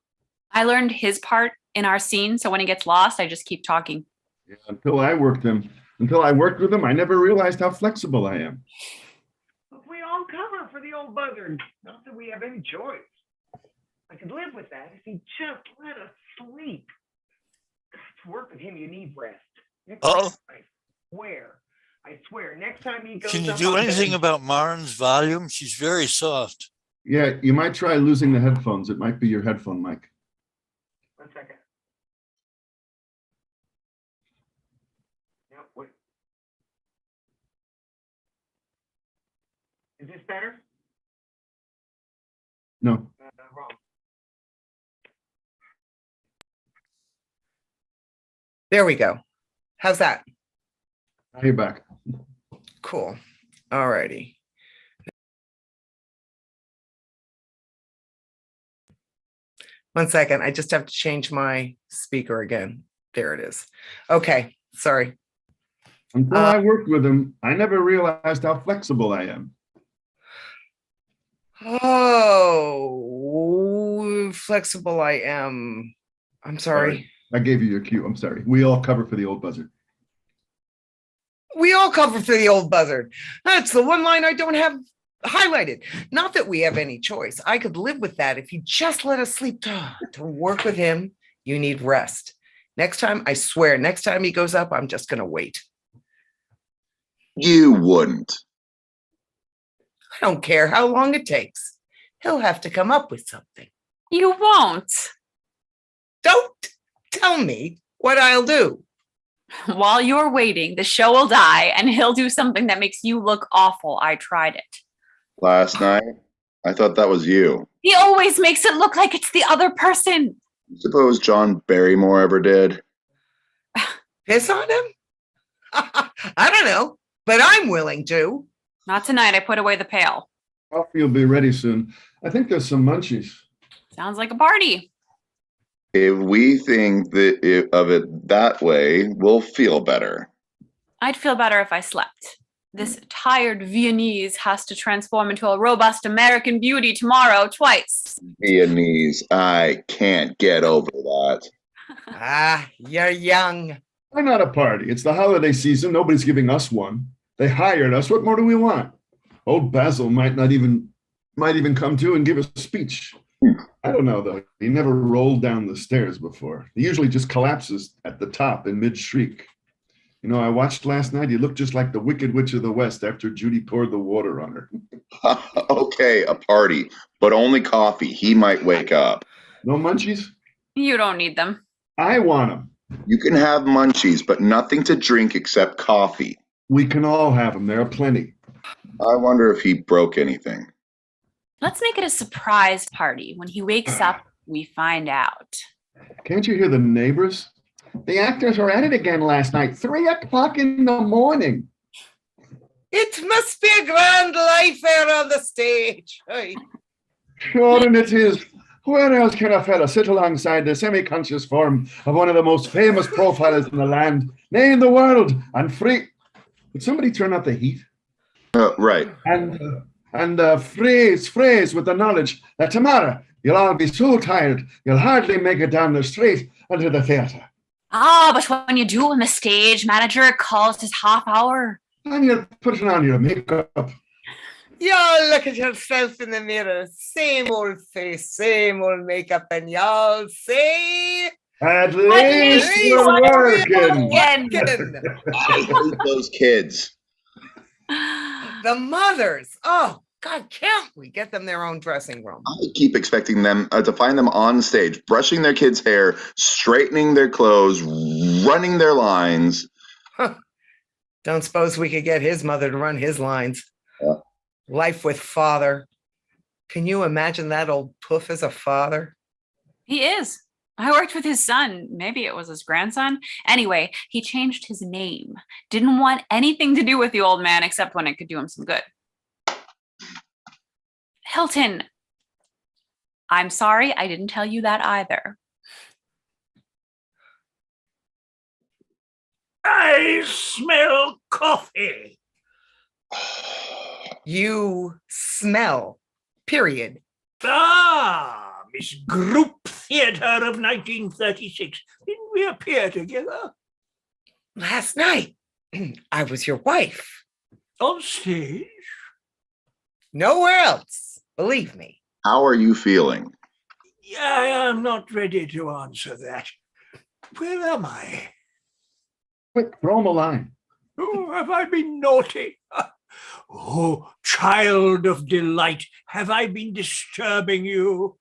I learned his part in our scene, so when he gets lost, I just keep talking. Yeah, until I worked with him, I never realized how flexible I am. We all cover for the old buzzard. Not that we have any choice. I could live with that if he just let us sleep. To work with him, you need rest. Oh. I swear, next time he goes Can you up do on anything bed- about Maren's volume? She's very soft. Yeah, you might try losing the headphones. It might be your headphone mic. 1 second. No, wait. Is this better? No. Wrong. There we go. How's that? Now you're back. Cool. All righty. One second. I just have to change my speaker again. There it is. Okay. Sorry. Until I worked with him, I never realized how flexible I am. Oh, flexible I am. I'm sorry. I gave you your cue. I'm sorry. We all cover for the old buzzard. We all cover for the old buzzard. That's the one line I don't have highlighted. Not that we have any choice. I could live with that if you just let us sleep. To work with him, you need rest. Next time, I swear, next time he goes up, I'm just going to wait. You wouldn't. I don't care how long it takes. He'll have to come up with something. You won't. Don't tell me what I'll do. While you're waiting, the show will die and he'll do something that makes you look awful. I tried it. Last night, I thought that was you. He always makes it look like it's the other person. Suppose John Barrymore ever did. Piss on him? I don't know, but I'm willing to. Not tonight. I put away the pail. Coffee will be ready soon. I think there's some munchies. Sounds like a party. If we think of it that way, we'll feel better. I'd feel better if I slept. This tired Viennese has to transform into a robust American beauty tomorrow twice. Viennese, I can't get over that. You're young. Why not a party? It's the holiday season. Nobody's giving us one. They hired us. What more do we want? Old Basil might even come to and give a speech. I don't know, though. He never rolled down the stairs before. He usually just collapses at the top in mid-shriek. You know, I watched last night. He looked just like the Wicked Witch of the West after Judy poured the water on her. Okay, a party, but only coffee. He might wake up. No munchies? You don't need them. I want them. You can have munchies, but nothing to drink except coffee. We can all have them. There are plenty. I wonder if he broke anything. Let's make it a surprise party. When he wakes up, we find out. Can't you hear the neighbors? The actors were at it again last night, 3 o'clock in the morning. It must be a grand life there on the stage. Aye. Sure, and it is. Where else can a fella sit alongside the semi-conscious form of one of the most famous profiles in the land, nay, in the world, and free? Would somebody turn up the heat? Right. And phrase with the knowledge that tomorrow you'll all be so tired you'll hardly make it down the street into the theatre. But when you do, when the stage manager calls his half hour. And you're putting on your makeup. Y'all look at yourself in the mirror. Same old face, same old makeup, and y'all say, At least you're working. Again. I hate those kids. The mothers. Oh, God, can't we get them their own dressing room? I keep expecting them to find them on stage, brushing their kids' hair, straightening their clothes, running their lines. Don't suppose we could get his mother to run his lines. Yeah. Life with father. Can you imagine that old poof as a father? He is. I worked with his son. Maybe it was his grandson. Anyway, he changed his name. Didn't want anything to do with the old man except when it could do him some good. Hilton, I'm sorry I didn't tell you that either. I smell coffee. You smell, period. Ah, Miss Group Theatre of 1936. Didn't we appear together? Last night, I was your wife. On stage? Nowhere else, believe me. How are you feeling? I am not ready to answer that. Where am I? Quick, throw him a line. Oh, have I been naughty? Oh, child of delight, have I been disturbing you?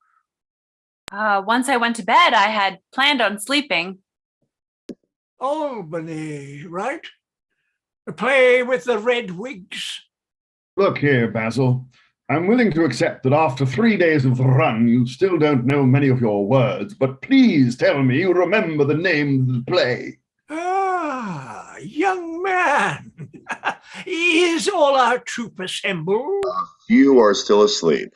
Once I went to bed, I had planned on sleeping. Albany, right? The play with the red wigs. Look here, Basil. I'm willing to accept that after 3 days of the run, you still don't know many of your words, but please tell me you remember the name of the play. Ah, young man. Is all our troop assembled? You are still asleep.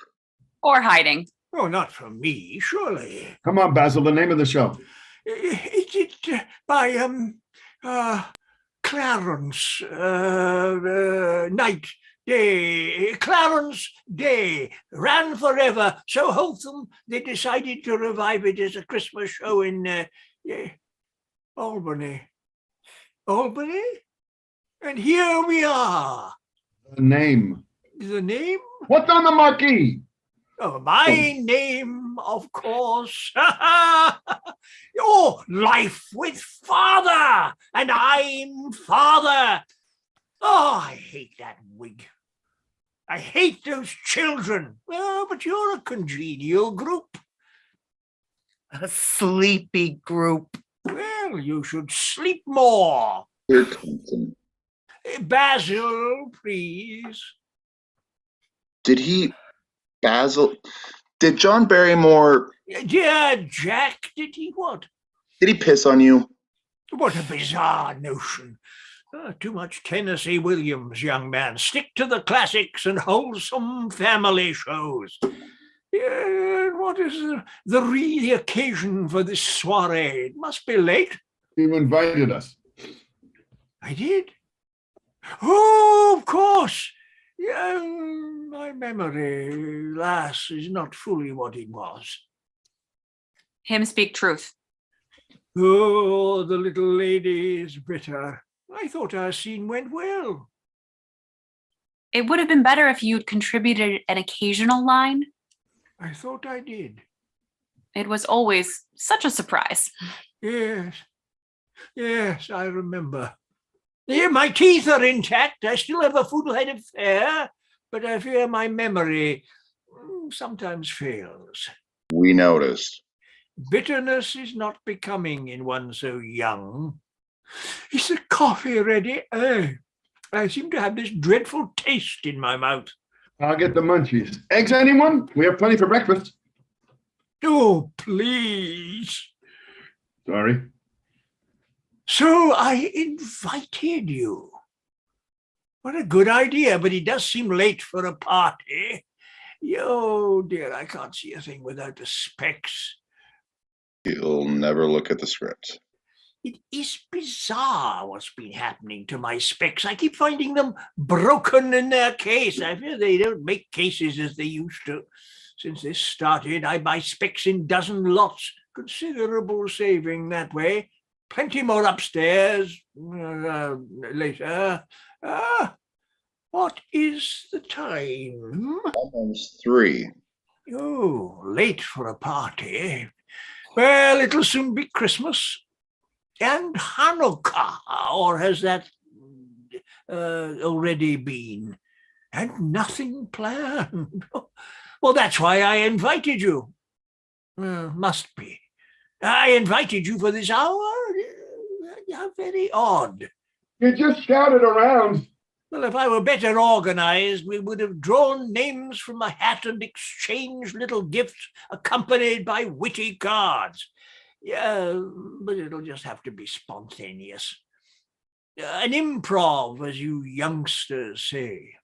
Or hiding. Oh, not from me, surely. Come on, Basil, the name of the show. Is it by Clarence Night Day? Clarence Day ran forever, so wholesome they decided to revive it as a Christmas show in Albany. Albany? And here we are. The name. The name? What's on the marquee? Oh, my name, of course. Oh, Life with Father, and I'm Father. Oh, I hate that wig. I hate those children. Oh, but you're a congenial group. A sleepy group. Well, you should sleep more. Here, Thompson. Basil, please. Basil, did John Barrymore, Dear Jack, did he what? did he piss on you? What a bizarre notion. Too much Tennessee Williams, young man. Stick to the classics and wholesome family shows. What is the occasion for this soiree? It must be late. You invited us. I did? Oh, of course. Yeah, my memory, lass, is not fully what it was. Him speak truth. Oh, the little lady is bitter. I thought our scene went well. It would have been better if you'd contributed an occasional line. I thought I did. It was always such a surprise. Yes, I remember. Yeah, my teeth are intact. I still have a full-headed hair, but I fear my memory sometimes fails. We noticed. Bitterness is not becoming in one so young. Is the coffee ready? I seem to have this dreadful taste in my mouth. I'll get the munchies. Eggs, anyone? We have plenty for breakfast. Oh, please. Sorry. So I invited you. What a good idea, but it does seem late for a party. Oh, dear, I can't see a thing without the specs. You'll never look at the script. It is bizarre what's been happening to my specs. I keep finding them broken in their case. I fear they don't make cases as they used to. Since this started, I buy specs in dozen lots. Considerable saving that way. Plenty more upstairs later. What is the time? Almost 3. Oh, late for a party. Well, it'll soon be Christmas. And Hanukkah, or has that already been? And nothing planned. Well, that's why I invited you. Must be. I invited you for this hour? How very odd. You just shouted around. Well, if I were better organized, we would have drawn names from a hat and exchanged little gifts accompanied by witty cards. Yeah, but it'll just have to be spontaneous. An improv, as you youngsters say.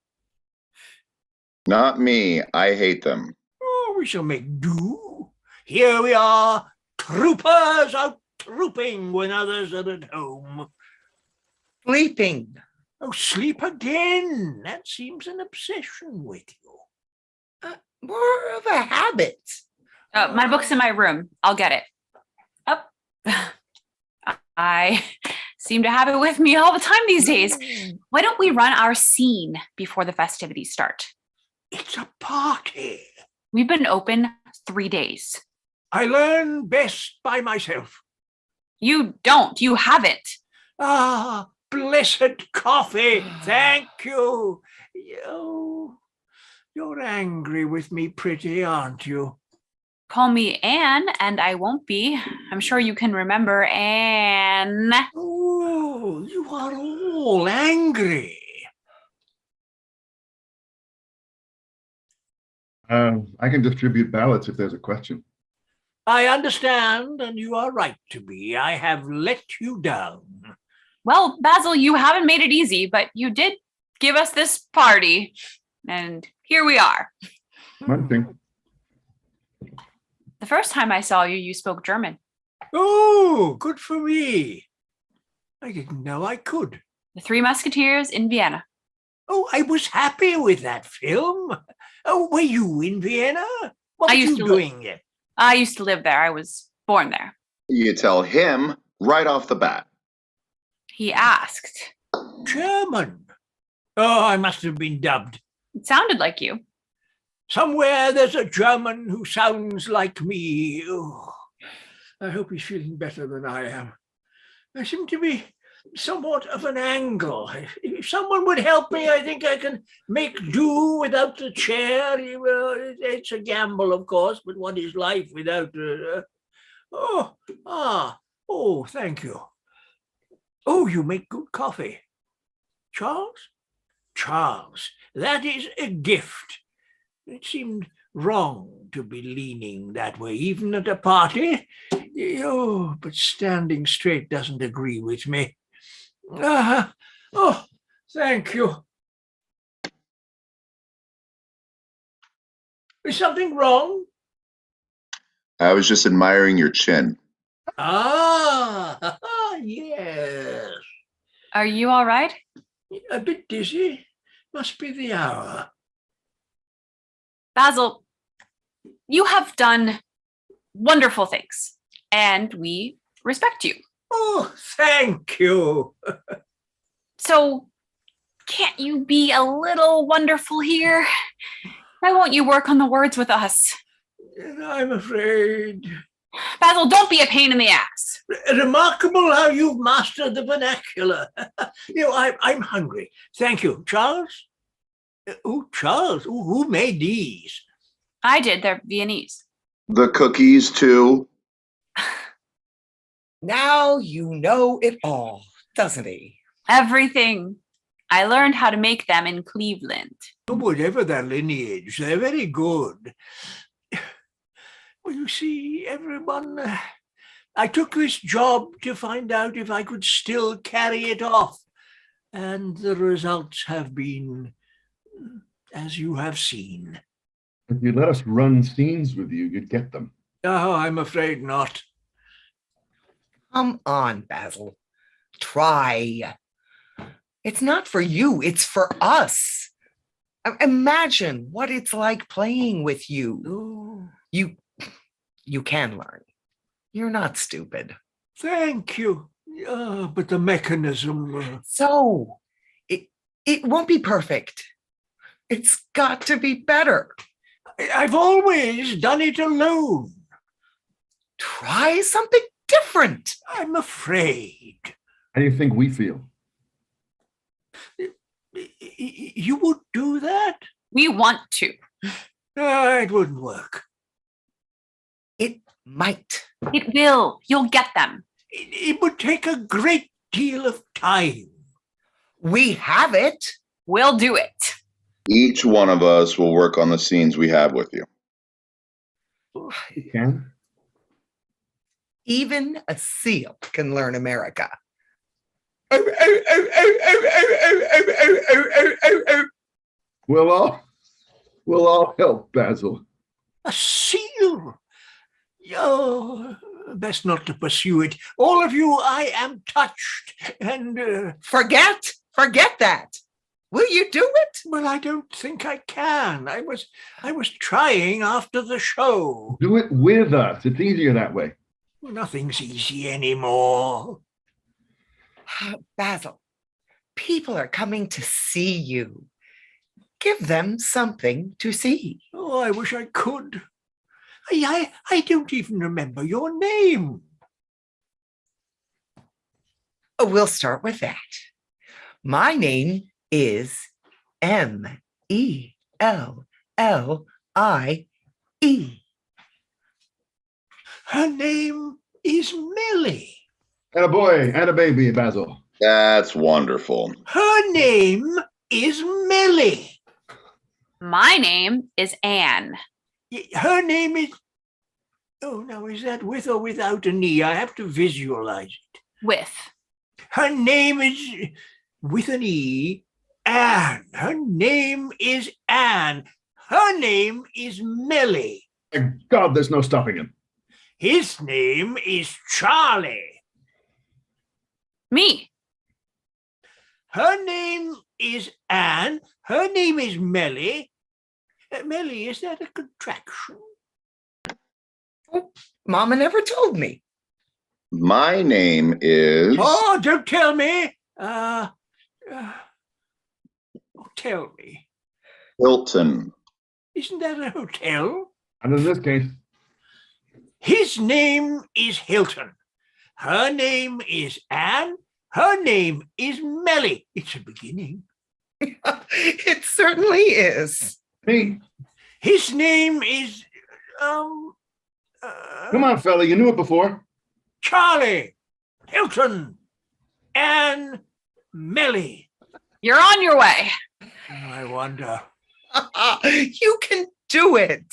Not me. I hate them. Oh, we shall make do. Here we are, troopers out trooping when others are at home. Sleeping. Oh, sleep again. That seems an obsession with you. More of a habit. My book's in my room. I'll get it. Up. I seem to have it with me all the time these days. Why don't we run our scene before the festivities start? It's a party. We've been open 3 days. I learn best by myself. You don't. You haven't. Ah, blessed coffee. Thank you. You're angry with me, pretty, aren't you? Call me Anne, and I won't be. I'm sure you can remember Anne. Oh, you are all angry. I can distribute ballots if there's a question. I understand, and you are right to be. I have let you down. Well, Basil, you haven't made it easy, but you did give us this party. And here we are. One thing. The first time I saw you, you spoke German. Oh, good for me. I didn't know I could. The Three Musketeers in Vienna. Oh, I was happy with that film. Oh, were you in Vienna? What I were used you to doing it? I used to live there. I was born there. You tell him right off the bat. He asked. German. Oh, I must have been dubbed. It sounded like you. Somewhere there's a German who sounds like me. Oh, I hope he's feeling better than I am. I seem to be somewhat of an angle. If someone would help me, I think I can make do without the chair. It's a gamble, of course, but what is life without... thank you. Oh, you make good coffee. Charles? Charles, that is a gift. It seemed wrong to be leaning that way, even at a party. Oh, but standing straight doesn't agree with me. Thank you. Is something wrong? I was just admiring your chin. Ah, yes. Are you all right? A bit dizzy. Must be the hour. Basil, you have done wonderful things, and we respect you. Oh, thank you. So, can't you be a little wonderful here? Why won't you work on the words with us? I'm afraid. Basil, don't be a pain in the ass. Remarkable how you've mastered the vernacular. I'm hungry. Thank you. Charles? Oh, Charles, who made these? I did. They're Viennese. The cookies, too. Now you know it all, doesn't he? Everything. I learned how to make them in Cleveland. Whatever their lineage, they're very good. Well, you see, everyone, I took this job to find out if I could still carry it off. And the results have been, as you have seen. If you let us run scenes with you, you'd get them. Oh, I'm afraid not. Come on, Basil. Try. It's not for you, it's for us. Imagine what it's like playing with you. Oh, You can learn. You're not stupid. thank you. But the mechanism... So, it won't be perfect. It's got to be better. I've always done it alone. Try something different. I'm afraid. How do you think we feel? You would do that? We want to. It wouldn't work. It might. It will. You'll get them. It would take a great deal of time. We have it. We'll do it. Each one of us will work on the scenes we have with you. You can. Even a seal can learn America. We'll all We'll all help, Basil. A seal? Oh, best not to pursue it. All of you, I am touched. And, Forget that. Will you do it? well, I don't think I can. I was trying after the show. Do it with us. It's easier that way. Nothing's easy anymore. Basil, people are coming to see you. Give them something to see. Oh, I wish I could. I don't even remember your name. Oh, we'll start with that. My name is Mellie. Her name is Mellie. And a boy and a baby, Basil. That's wonderful. Her name is Mellie. My name is Anne. Her name is... Oh, now is that with or without an E? I have to visualize it. With. Her name is with an E, Anne. Her name is Anne. Her name is Mellie. Thank God there's no stopping him. His name is Charlie. Me. Her name is Anne. Her name is Mellie. Mellie, is that a contraction? Oh, Mama never told me. My name is... Oh, don't tell me. Tell me. Hilton. Isn't that a hotel? And in this case, His name is Hilton. Her name is Anne. Her name is Mellie. It's a beginning. It certainly is. me. His name is Come on, fella. You knew it before. Charlie, Hilton, and Mellie. You're on your way. I wonder. You can do it.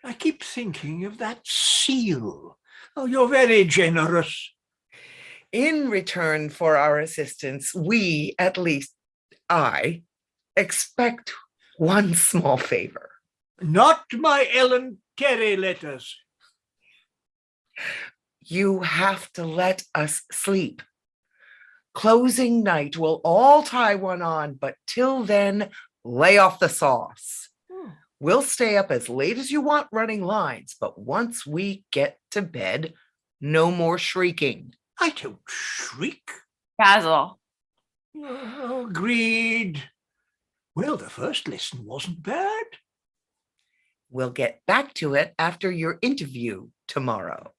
I keep thinking of that seal. Oh, you're very generous. In return for our assistance, we, at least I, expect one small favor. Not my Ellen Terry letters. You have to let us sleep. Closing night, we'll all tie one on, but till then, lay off the sauce. We'll stay up as late as you want running lines, but once we get to bed, no more shrieking. I don't shriek. Basil. Oh, agreed. Well, the first lesson wasn't bad. We'll get back to it after your interview tomorrow.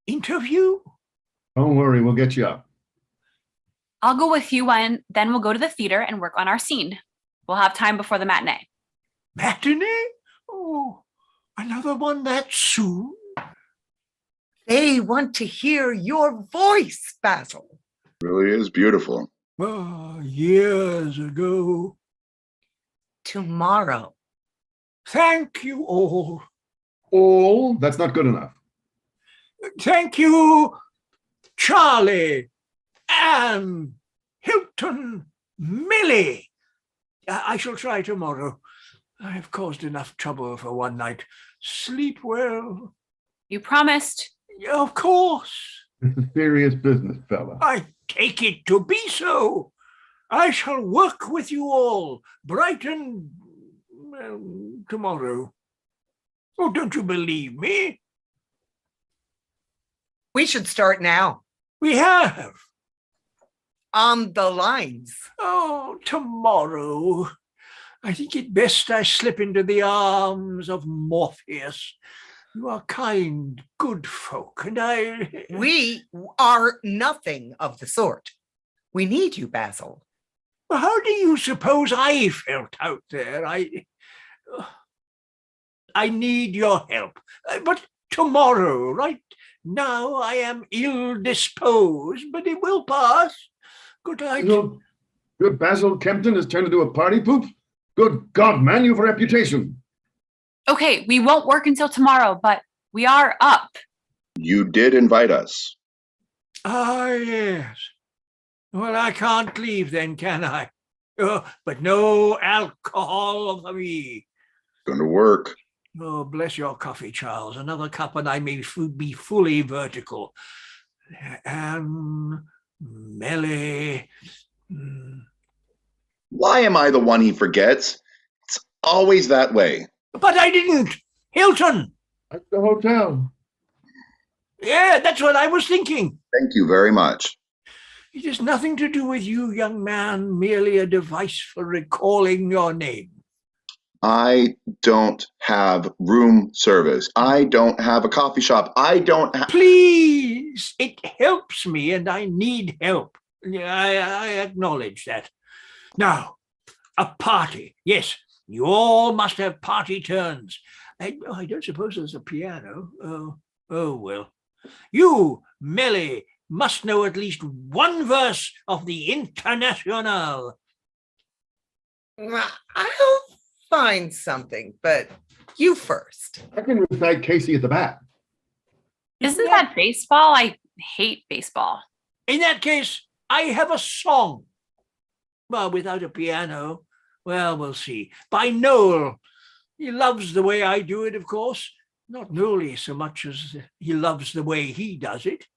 Interview? Don't worry, we'll get you up. I'll go with you and then we'll go to the theater and work on our scene. We'll have time before the matinee. Matinee? Oh, another one that soon? They want to hear your voice, Basil. Really is beautiful. Oh, years ago. Tomorrow. Thank you all. All? That's not good enough. Thank you, Charlie, Anne, Hilton, Mellie. I shall try tomorrow. I have caused enough trouble for one night. Sleep well. You promised. Of course. It's a serious business, fella. I take it to be so. I shall work with you all bright and tomorrow. Oh, don't you believe me? We should start now. We have. On the lines. Oh, tomorrow. I think it best I slip into the arms of Morpheus. You are kind, good folk, and I... We are nothing of the sort. We need you, Basil. Well, how do you suppose I felt out there? I need your help. But tomorrow, right now, I am ill-disposed, but it will pass. Good night. Good Basil Kempton has turned into a party poop? Good God, man, you've a reputation. Okay, we won't work until tomorrow, but we are up. You did invite us. Ah, yes. Well, I can't leave then, can I? Oh, but no alcohol for me. Going to work. Oh, bless your coffee, Charles. Another cup and I may be fully vertical. Mellie. Why am I the one he forgets? It's always that way. But I didn't. Hilton. At the hotel. Yeah, that's what I was thinking. Thank you very much. It has nothing to do with you, young man, merely a device for recalling your name. I don't have room service. I don't have a coffee shop. I don't have... Please, it helps me and I need help. I acknowledge that. Now, a party. Yes, you all must have party turns. I don't suppose there's a piano. Oh, well. You, Mellie, must know at least one verse of the International. I'll find something, but you first. I can recite Casey at the bat. Isn't that baseball? I hate baseball. In that case, I have a song. Well, without a piano. Well, we'll see. By Noel. He loves the way I do it, of course. Not nearly so much as he loves the way he does it.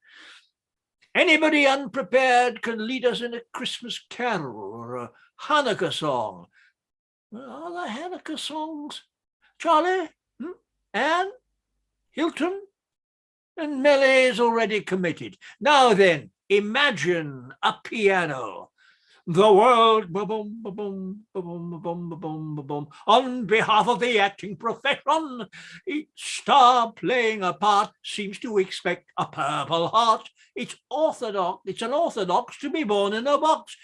Anybody unprepared can lead us in a Christmas carol or a Hanukkah song. Are there Hanukkah songs? Charlie? Anne? Hilton? And Mellie is already committed. Now then, imagine a piano. The world, ba-boom, ba-boom, ba-boom, ba-boom, ba-boom, ba-boom. On behalf of the acting profession, each star playing a part seems to expect a purple heart. It's an orthodox to be born in a box.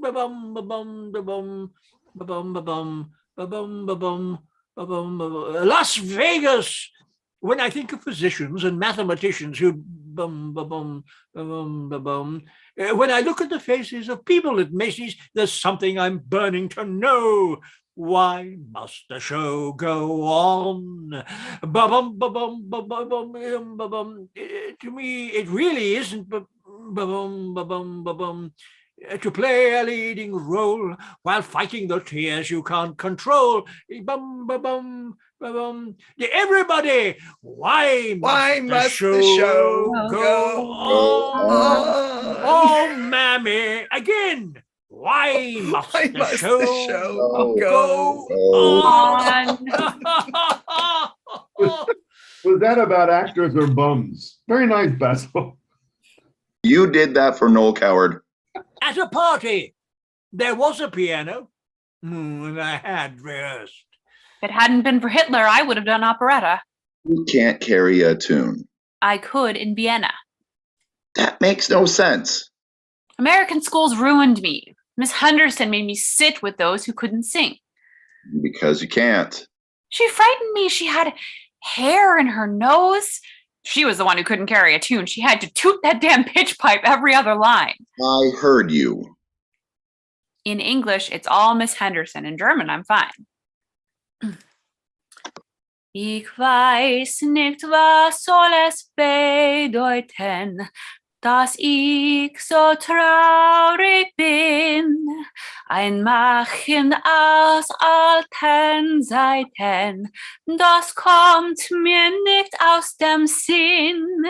Ba-bum, ba-bum, ba-bum, ba-bum, ba-bum, ba-bum, ba-bum, ba-bum, ba-bum. Las Vegas. When I think of physicians and mathematicians who bum, ba-bum, ba-bum, ba-bum, when I look at the faces of people at Macy's, there's something I'm burning to know. Why must the show go on? Ba-bum, ba-bum, ba-bum, ba-bum. To me, it really isn't ba-bum, ba-bum, ba-bum. To play a leading role while fighting the tears you can't control. Bum, ba-bum, ba-bum. Everybody, why must the show go on? Oh, mammy, again. Why must the show go on? Was that about actors or bums? Very nice, Basil. You did that for Noel Coward. At a party, there was a piano, and I had rehearsed. If it hadn't been for Hitler, I would have done operetta. You can't carry a tune. I could in Vienna. That makes no sense. American schools ruined me. Miss Henderson made me sit with those who couldn't sing. Because you can't. She frightened me. She had hair in her nose. She was the one who couldn't carry a tune. She had to toot that damn pitch pipe every other line. I heard you. In English, it's all Miss Henderson. In German, I'm fine. Ich weiß nicht, was soll es bedeuten, dass ich so traurig bin. Ein Märchen aus alten Zeiten, das kommt mir nicht aus dem Sinn.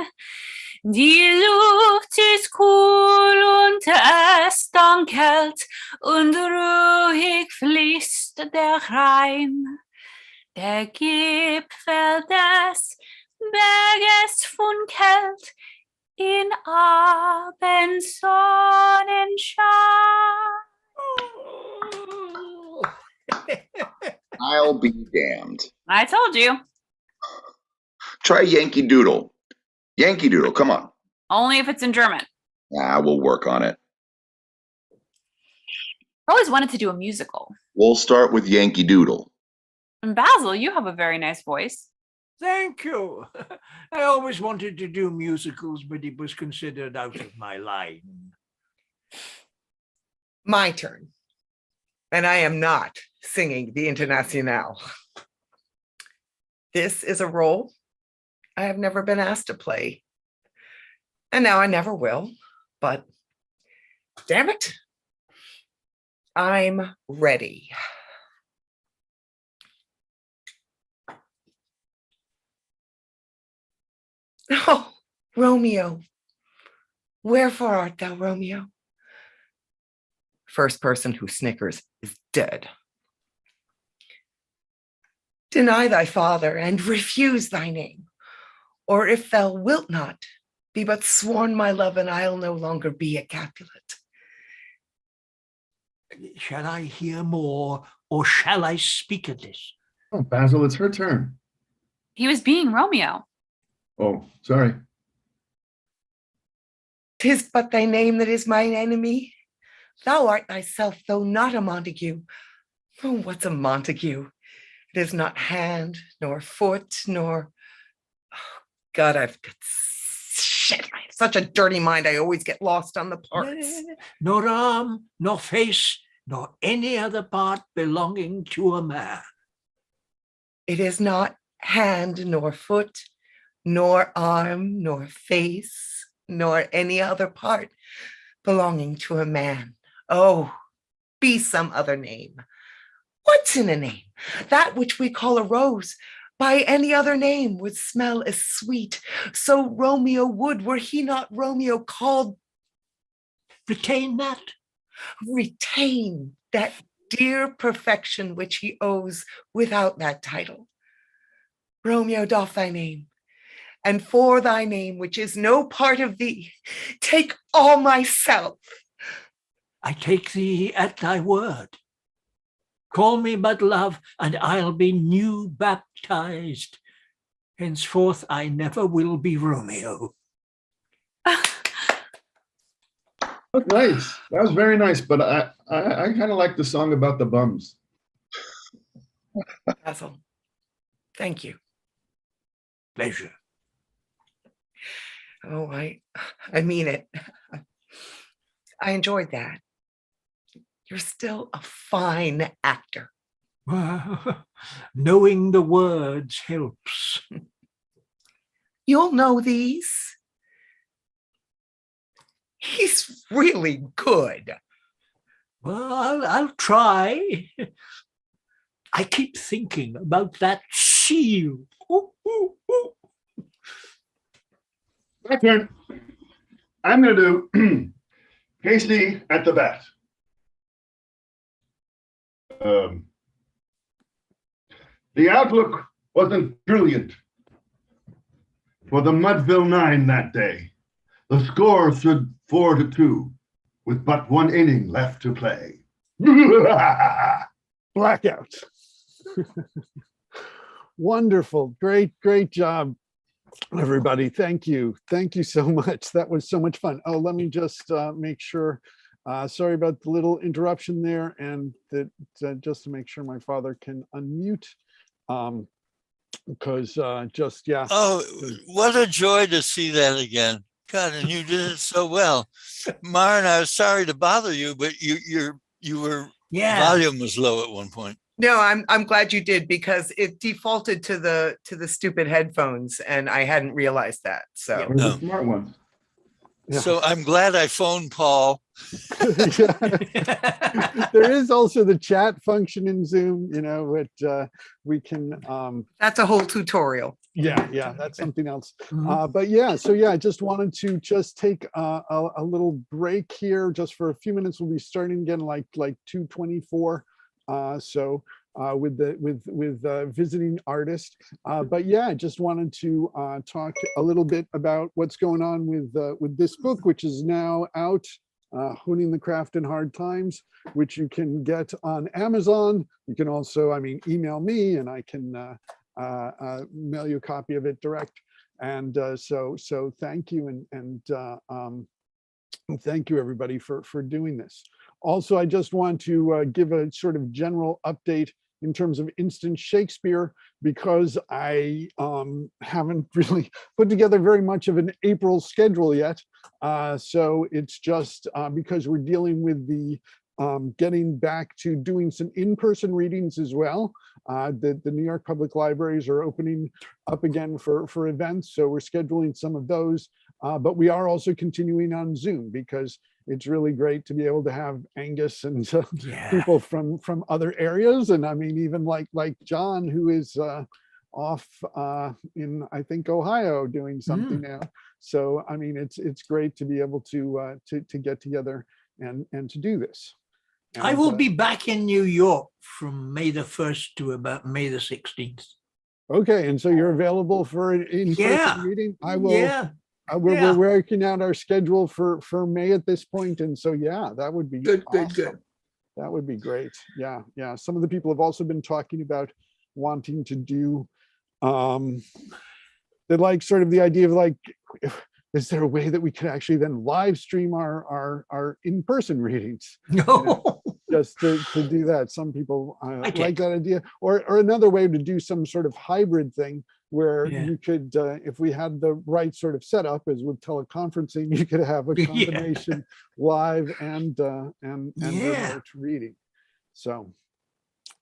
Die Luft ist cool und es dunkelt und ruhig fließt der Rhein. Der Gipfel des Berges funkelt in Abendsonnenschein. I'll be damned. I told you. Try Yankee Doodle. Yankee Doodle, come on. Only if it's in German. We'll work on it. I always wanted to do a musical. We'll start with Yankee Doodle. And Basil, you have a very nice voice. Thank you. I always wanted to do musicals, but it was considered out of my line. My turn. And I am not singing the International. This is a role I have never been asked to play. And now I never will. But damn it, I'm ready. Oh, Romeo. Wherefore art thou, Romeo? First person who snickers is dead. Deny thy father and refuse thy name, or if thou wilt not, be but sworn my love, and I'll no longer be a Capulet. Shall I hear more, or shall I speak of this? Oh, Basil, it's her turn. He was being Romeo. Oh, sorry. 'Tis but thy name that is mine enemy. Thou art thyself, though not a Montague. Oh, what's a Montague? It is not hand, nor foot, nor... Oh, God, I've got shit. I have such a dirty mind. I always get lost on the parts. Nor arm, nor face, nor any other part belonging to a man. It is not hand, nor foot, nor arm, nor face, nor any other part belonging to a man. Oh, be some other name. What's in a name? That which we call a rose, by any other name would smell as sweet. So Romeo would, were he not Romeo called. Retain that. Retain that dear perfection which he owes without that title. Romeo, doff thy name, and for thy name, which is no part of thee, take all myself. I take thee at thy word. Call me but love, and I'll be new baptized. Henceforth I never will be Romeo. That's nice. That was very nice, but I kind of like the song about the bums. Basil, thank you. Pleasure. Oh, I mean it. I enjoyed that. You're still a fine actor. Knowing the words helps. You'll know these. He's really good. Well, I'll try. I keep thinking about that seal. Ooh, ooh, ooh. My turn. I'm going to do Casey at the bat. The outlook wasn't brilliant for the Mudville Nine that day. The score stood 4-2 with but one inning left to play. Blackout. Wonderful. Great job, everybody. Thank you so much. That was so much fun. Oh, let me just make sure. Sorry about the little interruption there, and that just to make sure my father can unmute, because yeah. Oh, what a joy to see that again. God, and you did it so well. Maren, I was sorry to bother you, but you were volume was low at one point. No, I'm glad you did, because it defaulted to the stupid headphones, and I hadn't realized that. So We're the smart ones. Yeah. So I'm glad I phoned Paul. There is also the chat function in Zoom, but we can that's a whole tutorial. yeah, that's something else. But yeah, so I just wanted to take a little break here just for a few minutes. We'll be starting again like 2:24. With visiting artist. But yeah, I just wanted to talk a little bit about what's going on with this book, which is now out, Honing the Craft in Hard Times, which you can get on Amazon. You can also, email me and I can mail you a copy of it direct. And so thank you, and thank you everybody for doing this. Also, I just want to give a sort of general update in terms of Instant Shakespeare, because I haven't really put together very much of an April schedule yet. So it's just because we're dealing with the getting back to doing some in-person readings as well. The New York Public Libraries are opening up again for events, so we're scheduling some of those. But we are also continuing on Zoom, because it's really great to be able to have Angus and people from other areas, and even like John, who is off in, I think, Ohio doing something now. So, I mean, it's great to be able to get together and to do this. I And, will be back in New York from May the 1st to about May the 16th. Okay, and so you're available for an in-person Yeah. meeting? I will. Yeah. We're working out our schedule for May at this point, and so yeah, that would be Good, awesome. good. That would be great. Yeah, yeah. Some of the people have also been talking about wanting to do, they like sort of the idea of like, is there a way that we could actually then live stream our in-person readings? No. Just to do that. Some people like take- that idea, or another way to do some sort of hybrid thing where Yeah. you could, if we had the right sort of setup, as with teleconferencing, you could have a Yeah. combination live and Yeah. remote reading. So,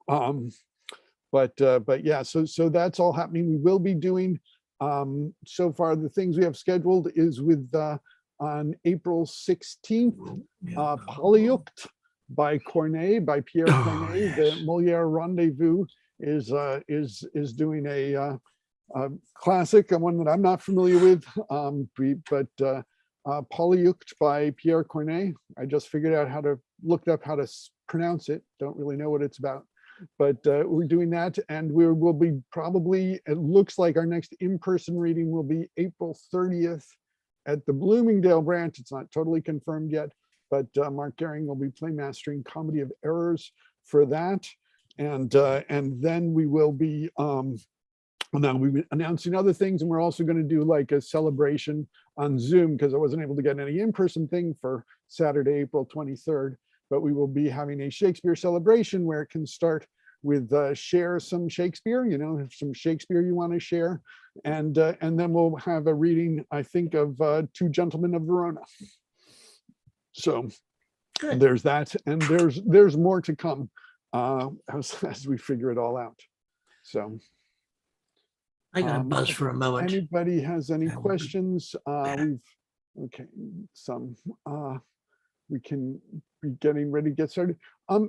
but yeah, so that's all happening. We will be doing, so far the things we have scheduled is with on April 16th, Polyeucte by Corneille, by Pierre Corneille. The Molière Rendezvous is doing a classic, and one that I'm not familiar with, but Polyeucte by Pierre Corneille. I just figured out looked up how to pronounce it. Don't really know what it's about, but we're doing that, and we will be probably, it looks like our next in-person reading will be April 30th at the Bloomingdale branch. It's not totally confirmed yet, but Mark Gehring will be playmastering Comedy of Errors for that. And then we will be, now we've been announcing other things, and we're also going to do like a celebration on Zoom, because I wasn't able to get any in-person thing for Saturday, April 23rd, but we will be having a Shakespeare celebration where it can start with share some Shakespeare, some Shakespeare you want to share. And then we'll have a reading, I think, of Two Gentlemen of Verona. So Good. there's that, and there's more to come as we figure it all out. So I got a buzz for a moment. anybody has any Um, questions? Okay, we can be getting ready to get started.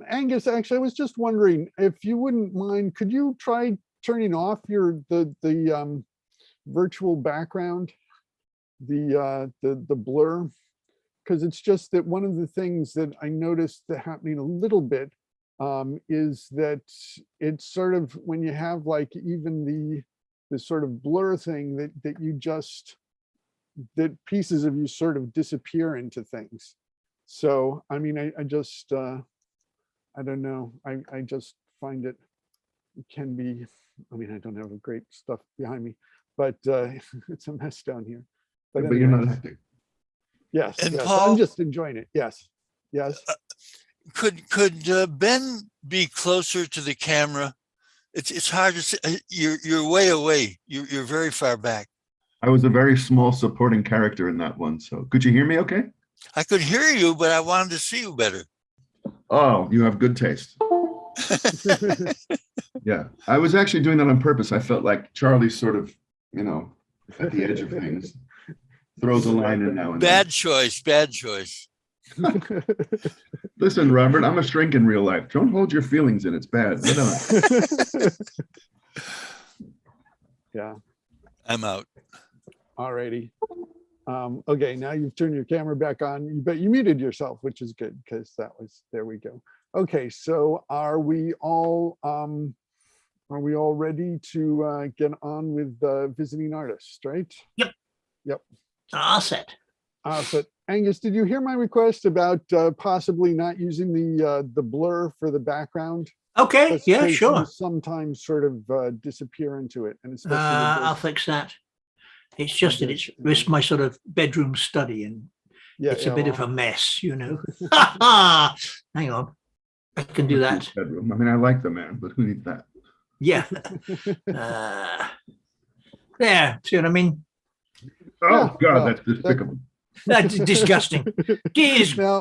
Angus, actually, I was just wondering if you wouldn't mind, could you try turning off the virtual background, the blur? Because it's just that one of the things that I noticed that happening a little bit is that it's sort of, when you have like even the sort of blur thing that you just, that pieces of you sort of disappear into things. So, I mean, I just, I don't know. I just find it can be, I mean, I don't have a great stuff behind me, but it's a mess down here. But anyway. you're not acting. Yes, And yes, Paul- I'm just enjoying it. Yes, yes. Could Ben be closer to the camera? It's hard to see. You're way away. You're very far back. I was a very small supporting character in that one. So could you hear me okay? I could hear you, but I wanted to see you better. Oh, you have good taste. Yeah, I was actually doing that on purpose. I felt like Charlie sort of, at the edge of things, throws a line in now and then. Bad choice. Bad choice. Listen, Robert, I'm a shrink in real life. Don't hold your feelings in. It's bad. Let on. Yeah. I'm out. All righty. Okay, now you've turned your camera back on, but you muted yourself, which is good, because that was, there we go. Okay, so are we all ready to get on with the visiting artist, right? All set. But Angus, did you hear my request about possibly not using the blur for the background? Okay, Just yeah, because sure. you sometimes sort of disappear into it, and especially with I'll this- fix that. It's just that it's my sort of bedroom study, and yeah, it's yeah, a bit well, of a mess, Hang on, I can do that. Bedroom. I mean, I like the man, but who needs that? Yeah. There, see what I mean? Oh, Yeah, God, well, that's despicable. That's disgusting. no,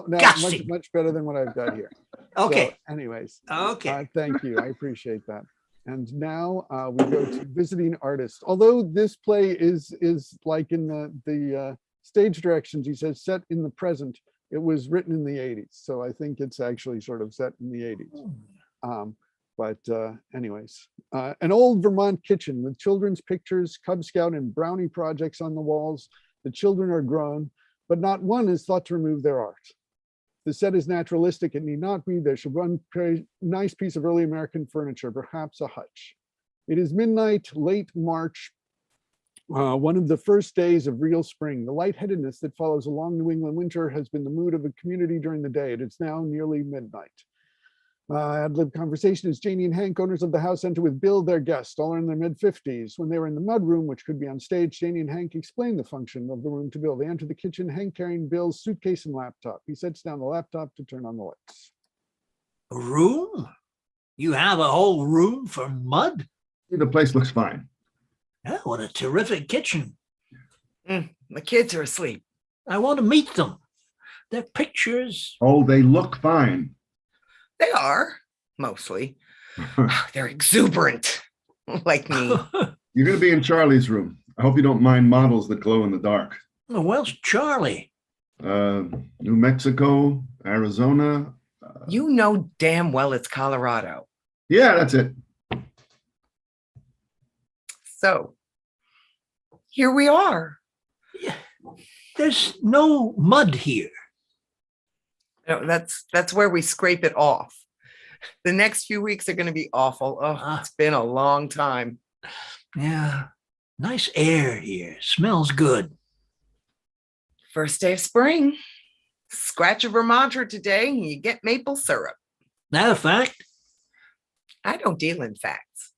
much Disgusting. better than what I've got here. Okay. So anyways, Okay. thank you. I appreciate that. And now we go to visiting artist. Although this play is like in the stage directions, he says set in the present. It was written in the 80s, so I think it's actually sort of set in the 80s. But anyways, an old Vermont kitchen with children's pictures, Cub Scout and brownie projects on the walls. The children are grown, but not one is thought to remove their art. The set is naturalistic. It need not be. There should one nice piece of early American furniture, perhaps a hutch. It is midnight, late March, one of the first days of real spring. The lightheadedness that follows a long New England winter has been the mood of the community during the day. It is now nearly midnight. Ad-lib conversation as Janey and Hank, owners of the house, enter with Bill, their guest, all are in their mid-50s. When they were in the mud room, which could be on stage, Janey and Hank explain the function of the room to Bill. They enter the kitchen, Hank carrying Bill's suitcase and laptop. He sets down the laptop to turn on the lights. A room? You have a whole room for mud? The place looks fine. Oh, what a terrific kitchen. The kids are asleep. I want to meet them. Their pictures. Oh, they look fine. They are, mostly. They're exuberant, like me. You're going to be in Charlie's room. I hope you don't mind models that glow in the dark. Oh, where's Charlie? New Mexico, Arizona. You know damn well it's Colorado. Yeah, that's it. So, here we are. Yeah. There's no mud here. No, that's where we scrape it off. The next few weeks are going to be awful. Oh, it's been a long time. Yeah. Nice air here. Smells good. First day of spring. Scratch a Vermonter today and you get maple syrup. That a fact? I don't deal in facts.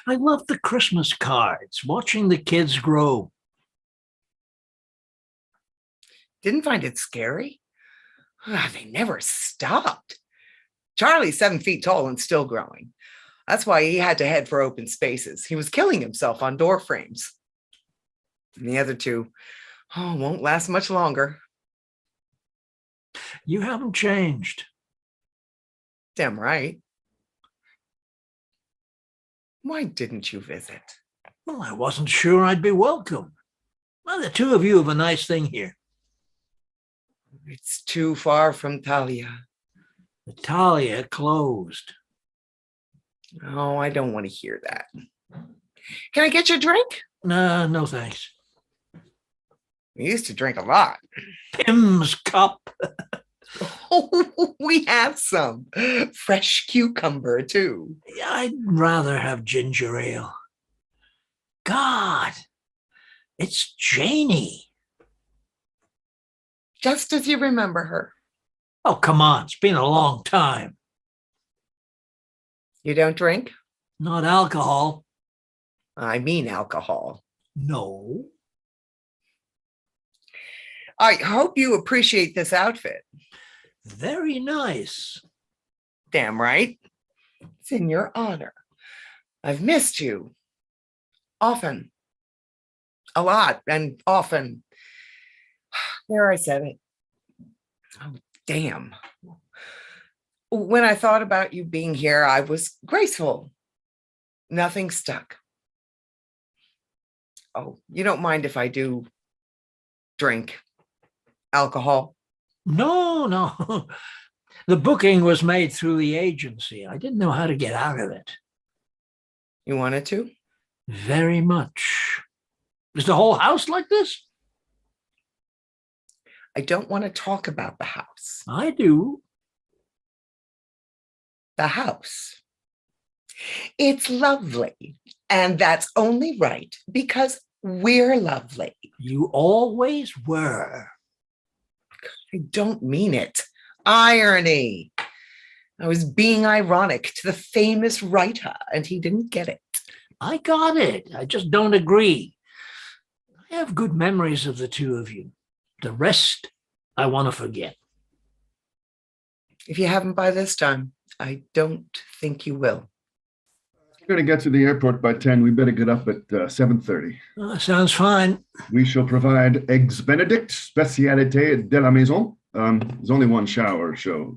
I love the Christmas cards, watching the kids grow. Didn't find it scary. They never stopped. Charlie's 7 feet tall and still growing. That's why he had to head for open spaces. He was killing himself on door frames. And the other two, won't last much longer. You haven't changed. Damn right. Why didn't you visit? Well, I wasn't sure I'd be welcome. Well, the two of you have a nice thing here. It's too far from Talia. Talia closed. Oh, I don't want to hear that. Can I get you a drink? No thanks. We used to drink a lot. Pim's cup. Oh, we have some. Fresh cucumber, too. I'd rather have ginger ale. God, it's Janey. Just as you remember her. Oh, come on. It's been a long time. You don't drink? Not alcohol. I mean alcohol. No. I hope you appreciate this outfit. Very nice. Damn right. It's in your honor. I've missed you. Often. A lot and often. There, I said it. Oh, damn. When I thought about you being here, I was graceful. Nothing stuck. Oh, you don't mind if I do drink alcohol? No. The booking was made through the agency. I didn't know how to get out of it. You wanted to? Very much. Is the whole house like this? I don't want to talk about the house. I do. The house. It's lovely. And that's only right because we're lovely. You always were. I don't mean it. Irony. I was being ironic to the famous writer, and he didn't get it. I got it. I just don't agree. I have good memories of the two of you. The rest, I want to forget. If you haven't by this time, I don't think you will. We're going to get to the airport by 10. We better get up at 7:30. Sounds fine. We shall provide eggs Benedict, spécialité de la maison. There's only one shower, so.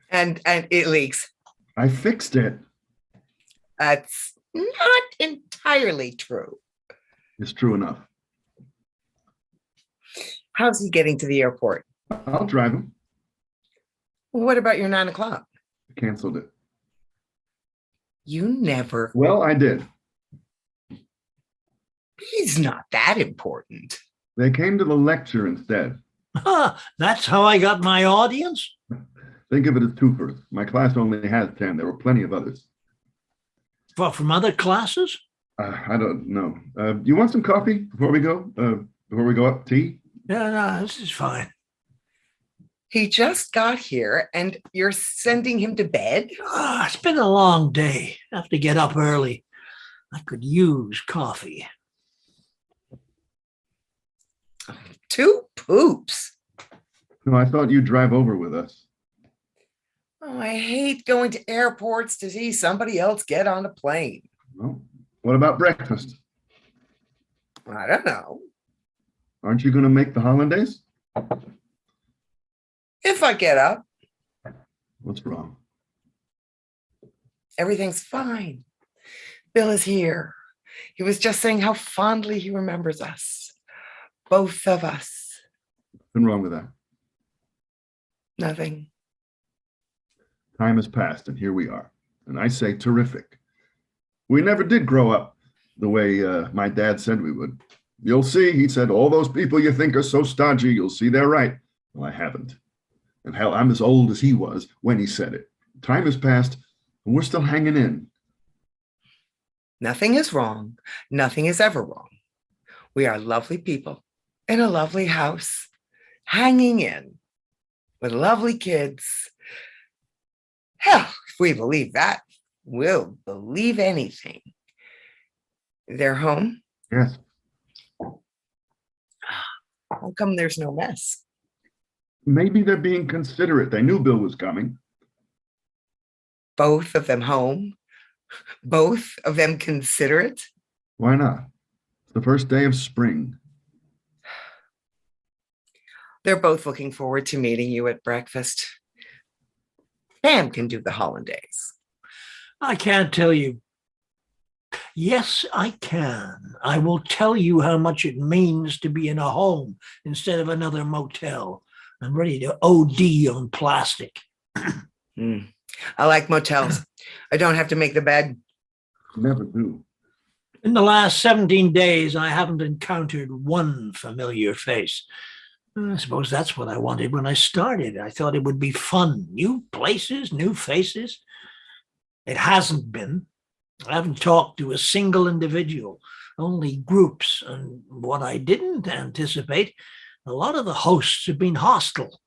And it leaks. I fixed it. That's not entirely true. It's true enough. How's he getting to the airport? I'll drive him. What about your 9 o'clock? Canceled it. You never. Well, I did. He's not that important. They came to the lecture instead. That's how I got my audience? Think of it as twofers. My class only has 10. There were plenty of others. From other classes? I don't know. You want some coffee before we go? Before we go up, tea? Yeah, no, this is fine. He just got here and you're sending him to bed? It's been a long day. I have to get up early. I could use coffee. 2 poops. No, I thought you'd drive over with us. Oh, I hate going to airports to see somebody else get on a plane. Well, what about breakfast? I don't know. Aren't you going to make the hollandaise? If I get up, What's wrong? everything's fine. Bill is here. He was just saying how fondly he remembers us. Both of us. What's wrong with that? Nothing. Time has passed, and here we are. And I say terrific. We never did grow up the way my dad said we would. You'll see, he said, all those people you think are so stodgy, you'll see they're right. Well, I haven't. And hell, I'm as old as he was when he said it. Time has passed, and we're still hanging in. Nothing is wrong. Nothing is ever wrong. We are lovely people in a lovely house, hanging in with lovely kids. Hell, if we believe that, we'll believe anything. They're home. Yes. How come there's no mess? Maybe they're being considerate. They knew Bill was coming. Both of them home? Both of them considerate? Why not? It's the first day of spring. They're both looking forward to meeting you at breakfast. Pam can do the hollandaise. I can't tell you. Yes, I can. I will tell you how much it means to be in a home instead of another motel. I'm ready to OD on plastic. I like motels. I don't have to make the bed. Never do. In the last 17 days, I haven't encountered one familiar face. I suppose that's what I wanted when I started. I thought it would be fun. New places, new faces. It hasn't been. I haven't talked to a single individual, only groups. And what I didn't anticipate, a lot of the hosts have been hostile.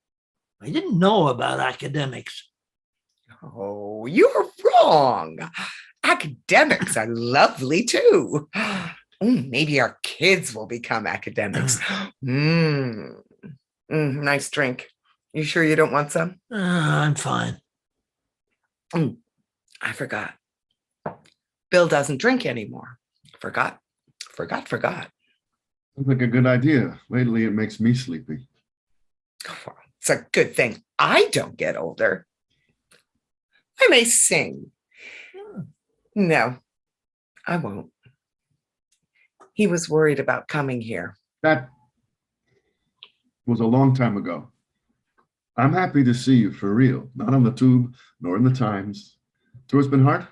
I didn't know about academics. Oh, you're wrong. Academics are lovely too. Maybe our kids will become academics. Nice drink. You sure you don't want some? I'm fine. I forgot. Bill doesn't drink anymore. Forgot. Sounds like a good idea. Lately, it makes me sleepy. It's a good thing I don't get older. I may sing. No, I won't. He was worried about coming here. That was a long time ago. I'm happy to see you for real, not on the tube, nor in the Times. So it's been hard?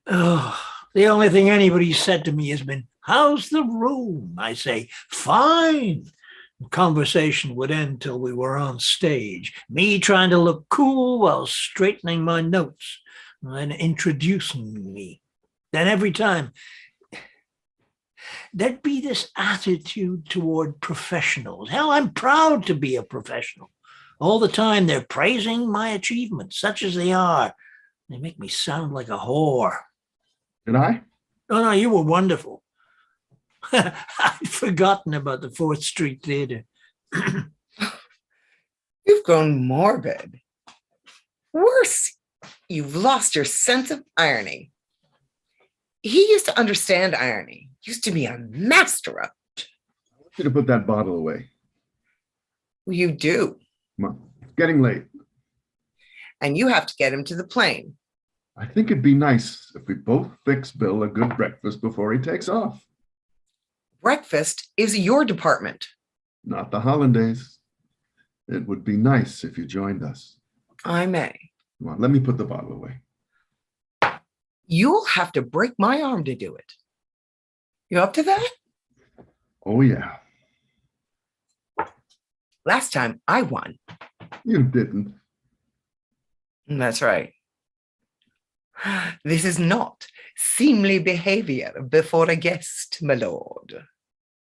Oh, the only thing anybody said to me has been, "How's the room?" I say, "Fine." The conversation would end till we were on stage, me trying to look cool while straightening my notes and introducing me. Then every time, there'd be this attitude toward professionals. Hell, I'm proud to be a professional. All the time they're praising my achievements, such as they are. They make me sound like a whore. Did I? Oh, no, you were wonderful. I'd forgotten about the 4th Street Theater. You've grown morbid. Worse, you've lost your sense of irony. He used to understand irony, used to be a master of it. I want you to put that bottle away. You do. Come on, it's getting late. And you have to get him to the plane. I think it'd be nice if we both fix Bill a good breakfast before he takes off. Breakfast is your department. Not the hollandaise. It would be nice if you joined us. I may. Come on, let me put the bottle away. You'll have to break my arm to do it. You up to that? Oh, yeah. Last time I won. You didn't. That's right. This is not seemly behavior before a guest, my lord.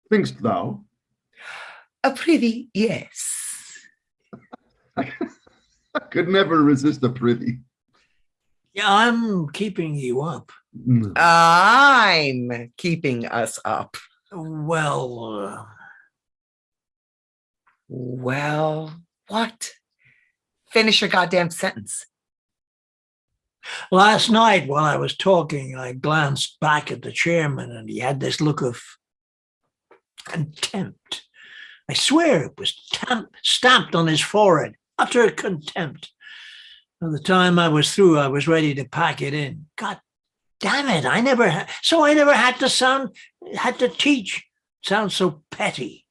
Thinkst thou? A prithee, yes. I could never resist a prithee. Yeah, I'm keeping you up. I'm keeping us up. Well, Well, what? Finish your goddamn sentence. last night while I was talking, I glanced back at the chairman and he had this look of contempt. I swear it was stamped on his forehead, utter contempt. By the time I was through, I was ready to pack it in. God damn it, I never had to teach. Sounds so petty.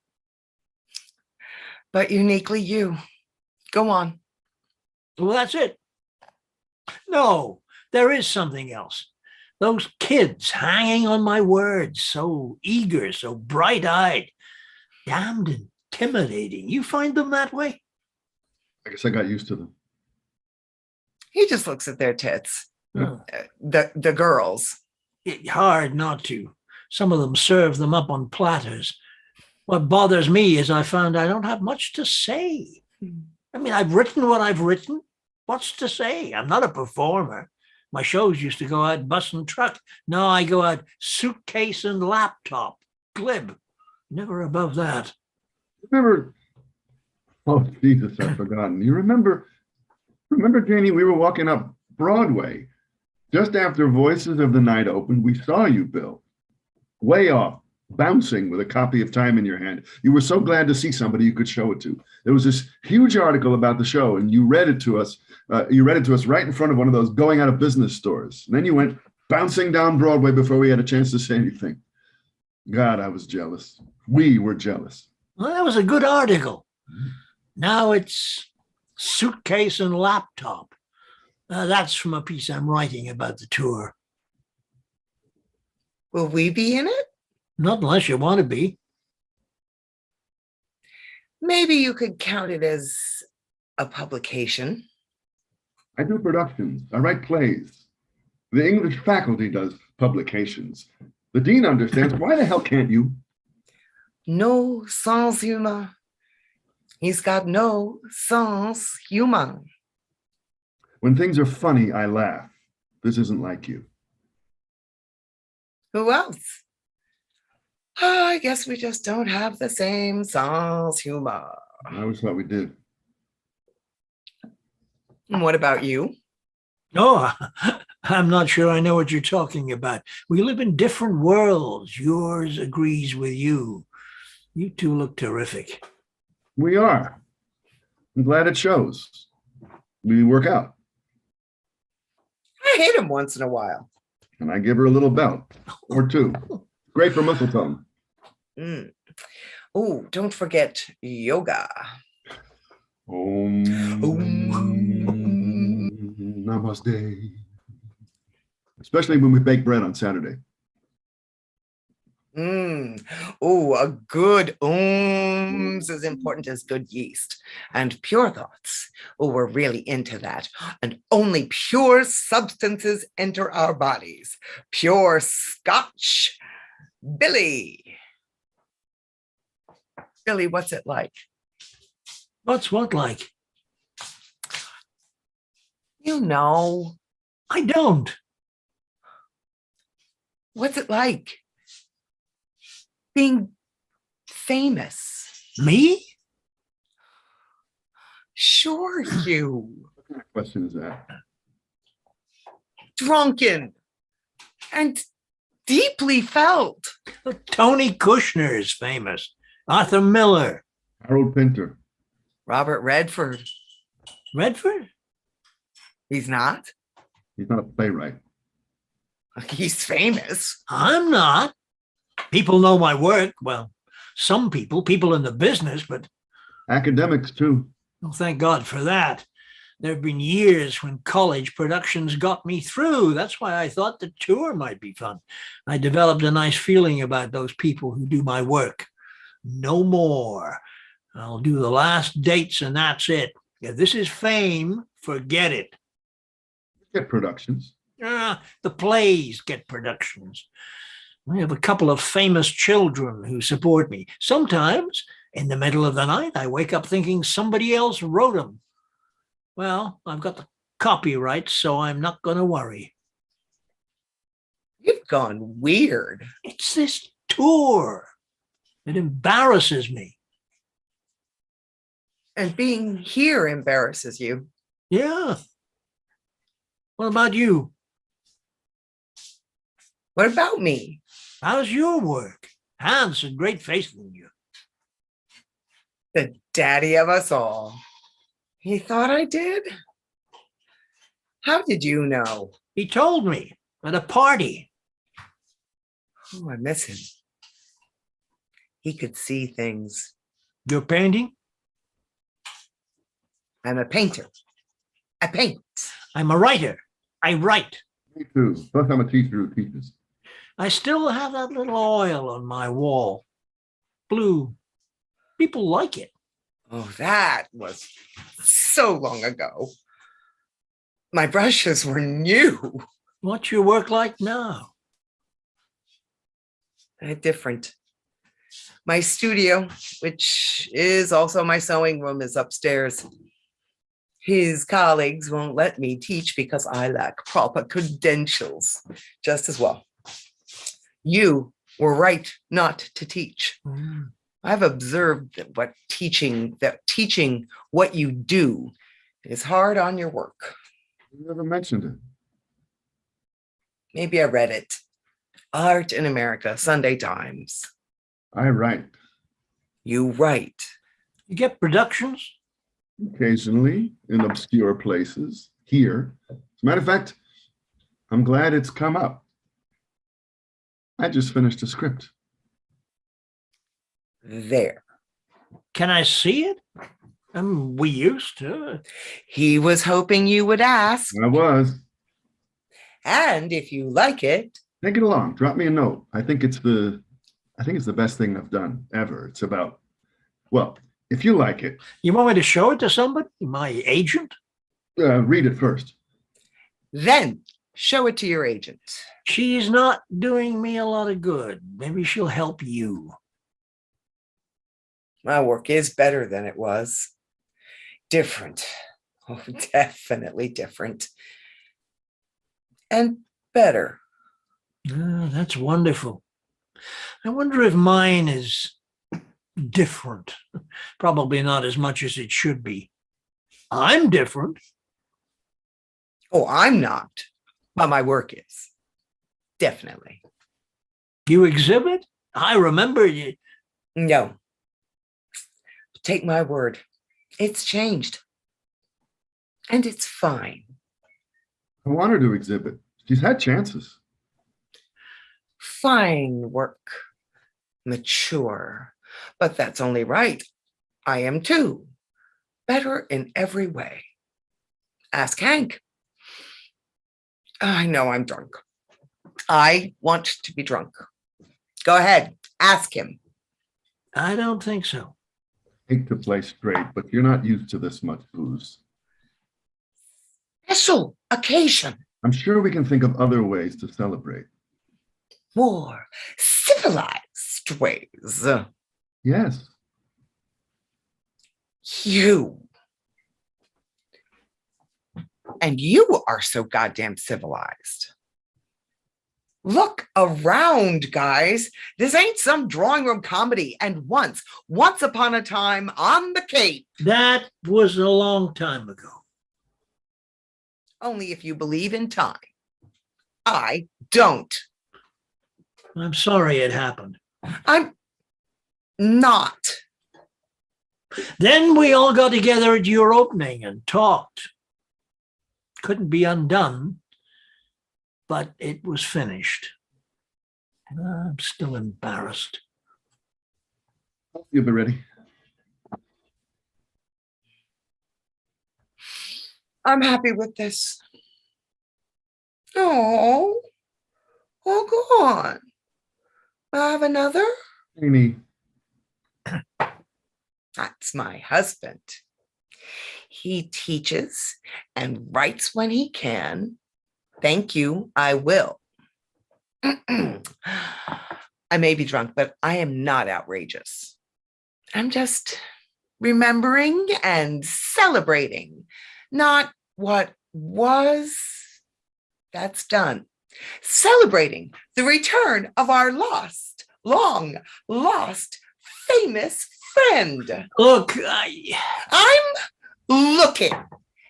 But uniquely you. Go on. Well, that's it. No, there is something else. Those kids hanging on my words, so eager, so bright-eyed, damned intimidating. You find them that way? I guess I got used to them. He just looks at their tits. Hmm. The girls. Hard not to. Some of them serve them up on platters. What bothers me is I found I don't have much to say. I mean, I've written what I've written. What's to say? I'm not a performer. My shows used to go out bus and truck. Now I go out suitcase and laptop. Glib. Never above that. Remember? Oh, Jesus, I've forgotten. You remember, Janey, we were walking up Broadway. Just after Voices of the Night opened, we saw you, Bill. Way off, bouncing with a copy of Time in your hand. You were so glad to see somebody you could show it to. There was this huge article about the show, and you read it to us. You read it to us right in front of one of those going out of business stores. And then you went bouncing down Broadway before we had a chance to say anything. God, I was jealous. We were jealous. Well, that was a good article. Now it's suitcase and laptop. That's from a piece I'm writing about the tour. Will we be in it? Not unless you want to be. Maybe you could count it as a publication. I do productions. I write plays. The English faculty does publications. The dean understands. Why the hell can't you? No sens humain. He's got no sens humain. When things are funny, I laugh. This isn't like you. Who else? Oh, I guess we just don't have the same sens humain. I always thought we did. And what about you? No, I'm not sure I know what you're talking about. We live in different worlds. Yours agrees with you. You two look terrific. We are. I'm glad it shows. We work out. I hit him once in a while. And I give her a little belt or two. Great for muscle tone. Oh, don't forget yoga. Om Namaste. Especially when we bake bread on Saturday. Oh, a good ohm's as important as good yeast. And pure thoughts. Oh, we're really into that. And only pure substances enter our bodies. Pure Scotch. Billy. Billy, what's it like? What's what like? You know. I don't. What's it like? Being famous. Me? Sure, you. What kind of question is that? Drunken and deeply felt. Tony Kushner is famous. Arthur Miller. Harold Pinter. Robert Redford. Redford? He's not. He's not a playwright. He's famous. I'm not. People know my work. Well, some people in the business, but Academics, too. well, thank God for that. There have been years when college productions got me through. That's why I thought the tour might be fun. I developed a nice feeling about those people who do my work. No more. I'll do the last dates and that's it. If this is fame, forget it. Get productions. The plays get productions. I have a couple of famous children who support me. Sometimes, in the middle of the night, I wake up thinking somebody else wrote them. Well, I've got the copyright, so I'm not going to worry. You've gone weird. It's this tour. It embarrasses me. And being here embarrasses you. Yeah. What about you? What about me? How's your work? Hans had great faith in you. The daddy of us all. He thought I did? How did you know? He told me at a party. Oh, I miss him. He could see things. Your painting? I'm a painter. I paint. I'm a writer. I write. Me too. Plus, I'm a teacher who teaches. I still have that little oil on my wall. Blue. People like it. Oh, that was so long ago. My brushes were new. What's your work like now? Different. My studio, which is also my sewing room, is upstairs. His colleagues won't let me teach because I lack proper credentials. Just as well. You were right not to teach. I've observed that teaching what you do is hard on your work. You never mentioned it. Maybe I read it. Art in America, Sunday Times. I write. You write. You get productions? Occasionally in obscure places here. As a matter of fact, I'm glad it's come up. I just finished a script. There. Can I see it? We used to. He was hoping you would ask. I was. And if you like it. Take it along. Drop me a note. I think it's the best thing I've done ever. It's about, well, if you like it. You want me to show it to somebody? My agent? Read it first. Then show it to your agent. She's not doing me a lot of good. Maybe she'll help you. My work is better than it was. Different. Oh, definitely different. And better. That's wonderful. I wonder if mine is different. Probably not as much as it should be. I'm different. Oh, I'm not. But my work is. Definitely. You exhibit? I remember you. No. Take my word. It's changed. And it's fine. I want her to exhibit. She's had chances. Fine work. Mature. But that's only right. I am too. Better in every way. Ask Hank. I know I'm drunk. I want to be drunk. Go ahead. Ask him. I don't think so. Hate to play straight, but you're not used to this much booze. Special occasion. I'm sure we can think of other ways to celebrate. More civilized ways. Yes. You. And you are so goddamn civilized. Look around, guys. This ain't some drawing room comedy. And once upon a time on the Cape. That was a long time ago. Only if you believe in time. I don't. I'm sorry it happened. I'm not. Then we all got together at your opening and talked. Couldn't be undone, but it was finished. I'm still embarrassed. You'll be ready. I'm happy with this. Oh, go on. I have another? Janey, That's my husband. He teaches and writes when he can. Thank you, I will. I may be drunk, but I am not outrageous. I'm just remembering and celebrating, not what was. That's done. Celebrating the return of our long lost, famous friend. Look, I'm looking.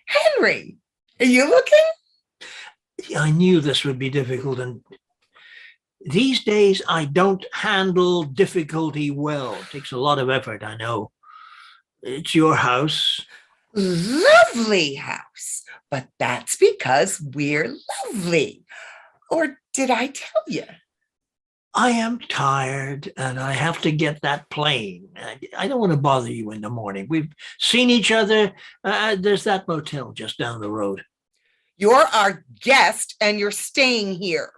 Henry, are you looking? I knew this would be difficult, and these days I don't handle difficulty well. It takes a lot of effort, I know. It's your house. Lovely house, but that's because we're lovely. Or did I tell you? I am tired and I have to get that plane. I don't want to bother you in the morning. We've seen each other. There's that motel just down the road. You're our guest and you're staying here.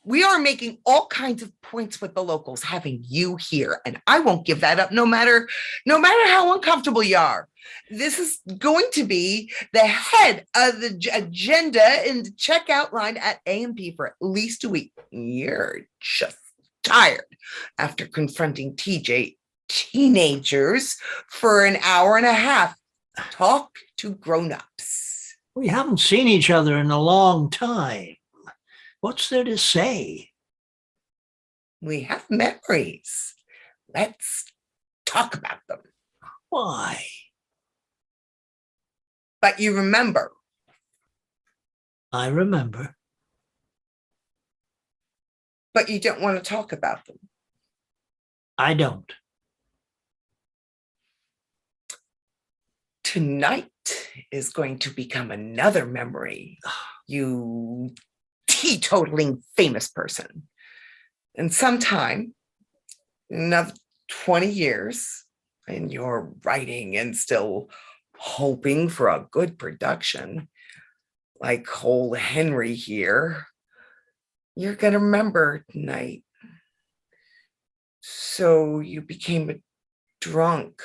We are making all kinds of points with the locals having you here, and I won't give that up no matter how uncomfortable you are. This is going to be the head of the agenda and the checkout line at A&P for at least a week. You're just tired after confronting TJ teenagers for an hour and a half. Talk to grown-ups. We haven't seen each other in a long time. What's there to say? We have memories. Let's talk about them. Why? But you remember. I remember. But you don't want to talk about them. I don't. Tonight is going to become another memory. You teetotaling famous person. And sometime, another 20 years, and you're writing and still hoping for a good production, like old Henry here, you're going to remember tonight. So you became a drunk.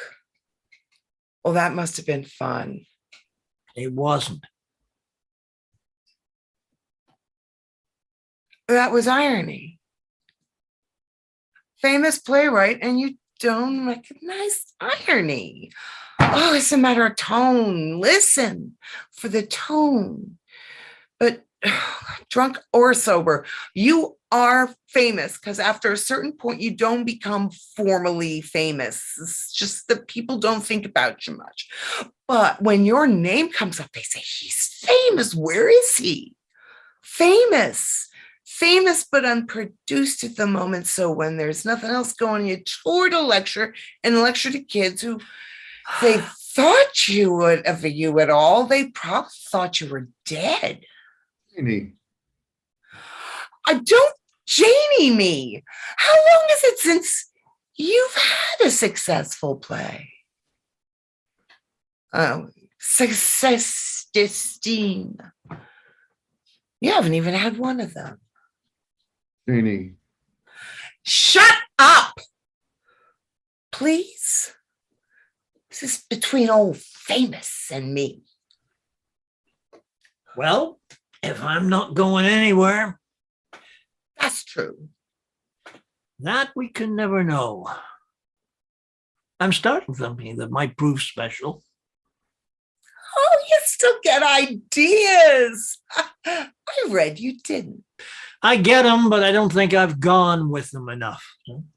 Well, that must have been fun. It wasn't. That was irony. Famous playwright, and you don't recognize irony. Oh, it's a matter of tone. Listen for the tone. But drunk or sober, you are famous because after a certain point, you don't become formally famous. It's just that people don't think about you much. But when your name comes up, they say, he's famous. Where is he? Famous, but unproduced at the moment. So when there's nothing else going, you tour to lecture and lecture to kids who they thought you would ever you at all. They probably thought you were dead. Janey, I don't Janey me. How long is it since you've had a successful play? Oh, success, Justine. You haven't even had one of them. Janey, Shut up, please. This is between old famous and me. Well, if I'm not going anywhere, That's true. that we can never know. I'm starting something that might prove special. Oh, you still get ideas. I read you didn't. I get them, but I don't think I've gone with them enough.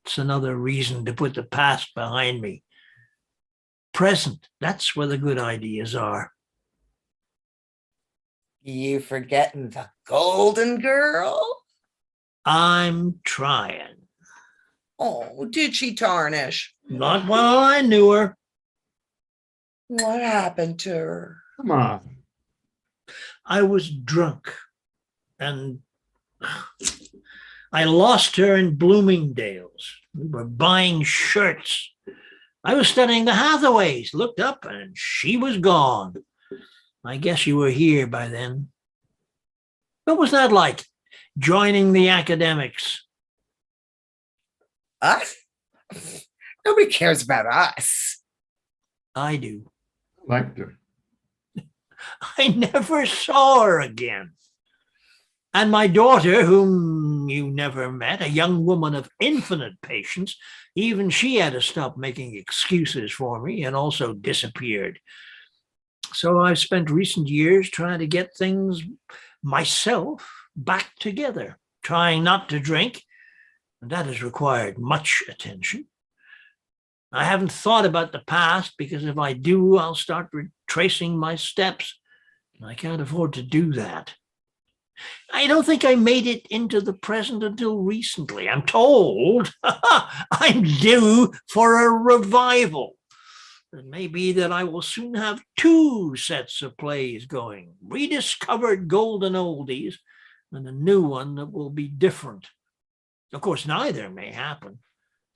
It's another reason to put the past behind me. Present, that's where the good ideas are. You forgetting the golden girl? I'm trying. Oh, did she tarnish? Not while I knew her. What happened to her? come on. I was drunk and I lost her in Bloomingdale's. We were buying shirts. I was studying the Hathaways, looked up and she was gone. I guess you were here by then. What was that like, joining the academics? Us? Nobody cares about us. I do. Liked her. I never saw her again. And my daughter, whom you never met, a young woman of infinite patience, even she had to stop making excuses for me and also disappeared. So I've spent recent years trying to get things myself back together, trying not to drink, and that has required much attention. I haven't thought about the past because if I do, I'll start retracing my steps. I can't afford to do that. I don't think I made it into the present until recently. I'm told I'm due for a revival. It may be that I will soon have 2 sets of plays going, rediscovered golden oldies and a new one that will be different. Of course, neither may happen.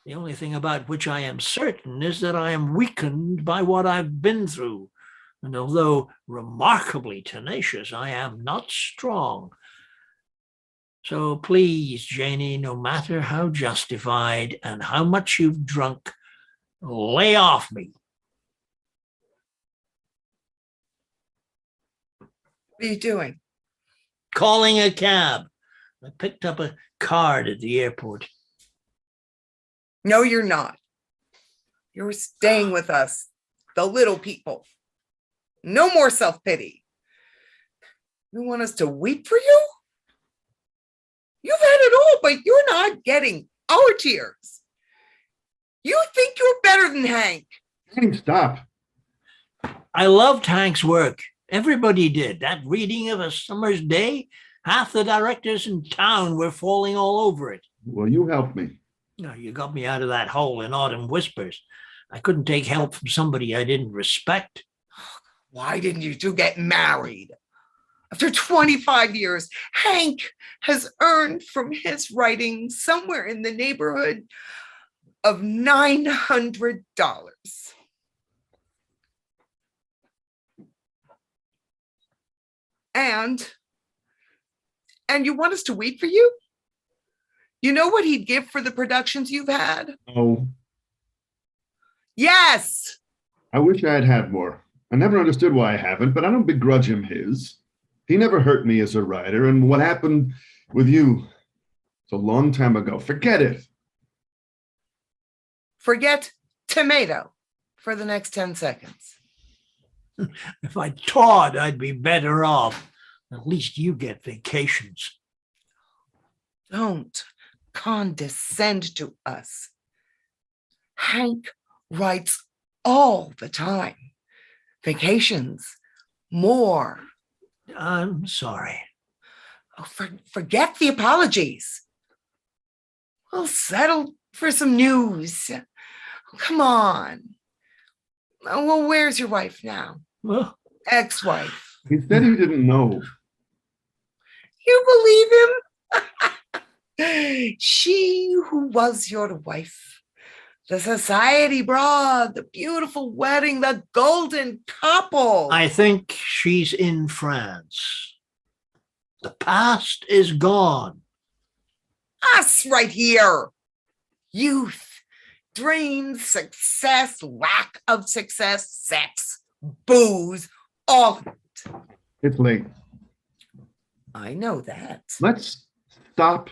The only thing about which I am certain is that I am weakened by what I've been through. And although remarkably tenacious, I am not strong. So please, Janey, no matter how justified and how much you've drunk, lay off me. What are you doing? Calling a cab. I picked up a card at the airport. No, you're not. You're staying with us, the little people. No more self-pity. You want us to weep for you? You've had it all, but you're not getting our tears. You think you're better than Hank. Hey, stop. I loved Hank's work. Everybody did. That reading of A Summer's Day, half the directors in town were falling all over it. Well, you helped me. No, you got me out of that hole in Autumn Whispers. I couldn't take help from somebody I didn't respect. Why didn't you two get married? After 25 years, Hank has earned from his writing somewhere in the neighborhood of $900. And you want us to weep for you? You know what he'd give for the productions you've had? Oh, Yes. I wish I had had more. I never understood why I haven't, but I don't begrudge him his. He never hurt me as a writer, and what happened with you, it's a long time ago. Forget it. Forget tomato for the next 10 seconds. If I taught, I'd be better off. At least you get vacations. Don't condescend to us. Hank writes all the time. Vacations, more. I'm sorry. Oh, forget the apologies. We'll settle for some news. Come on. Oh, well, where's your wife now? Well, Ex-wife. He said he didn't know. You believe him? She who was your wife, the society broad, the beautiful wedding, the golden couple. I think she's in France. The past is gone. Us right here. Youth, dreams, success, lack of success, sex, booze, all of it. It's late. I know that. Let's stop.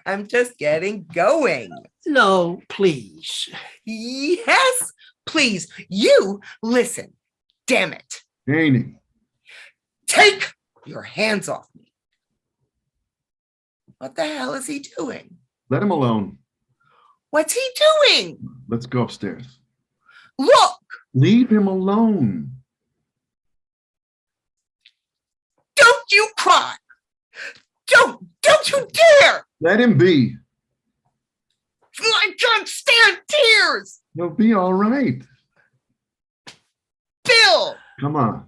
I'm just getting going. No, please. Yes, please. You listen. Damn it. Janey. Take your hands off me. What the hell is he doing? Let him alone. What's he doing? Let's go upstairs. Look, Leave him alone. don't you cry. Don't you dare. Let him be. I can't stand tears. He'll be all right. Bill, Come on.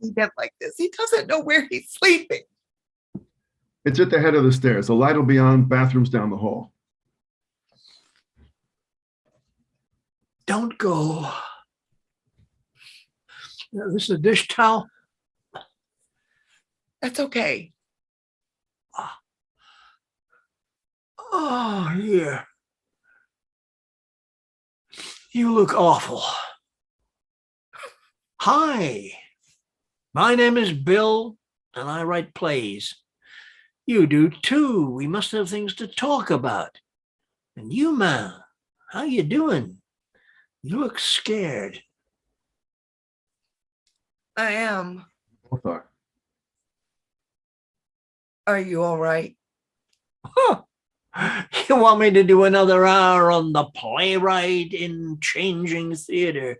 he bent like this. He doesn't know where he's sleeping. It's at the head of the stairs. The light will be on, bathrooms down the hall. Don't go. This is a dish towel. That's okay. Oh, here. You look awful. Hi, my name is Bill, and I write plays. You do too. We must have things to talk about. And you, man, how you doing? You look scared. I am. Both are. Are you all right? Huh. You want me to do another hour on the playwright in changing theater,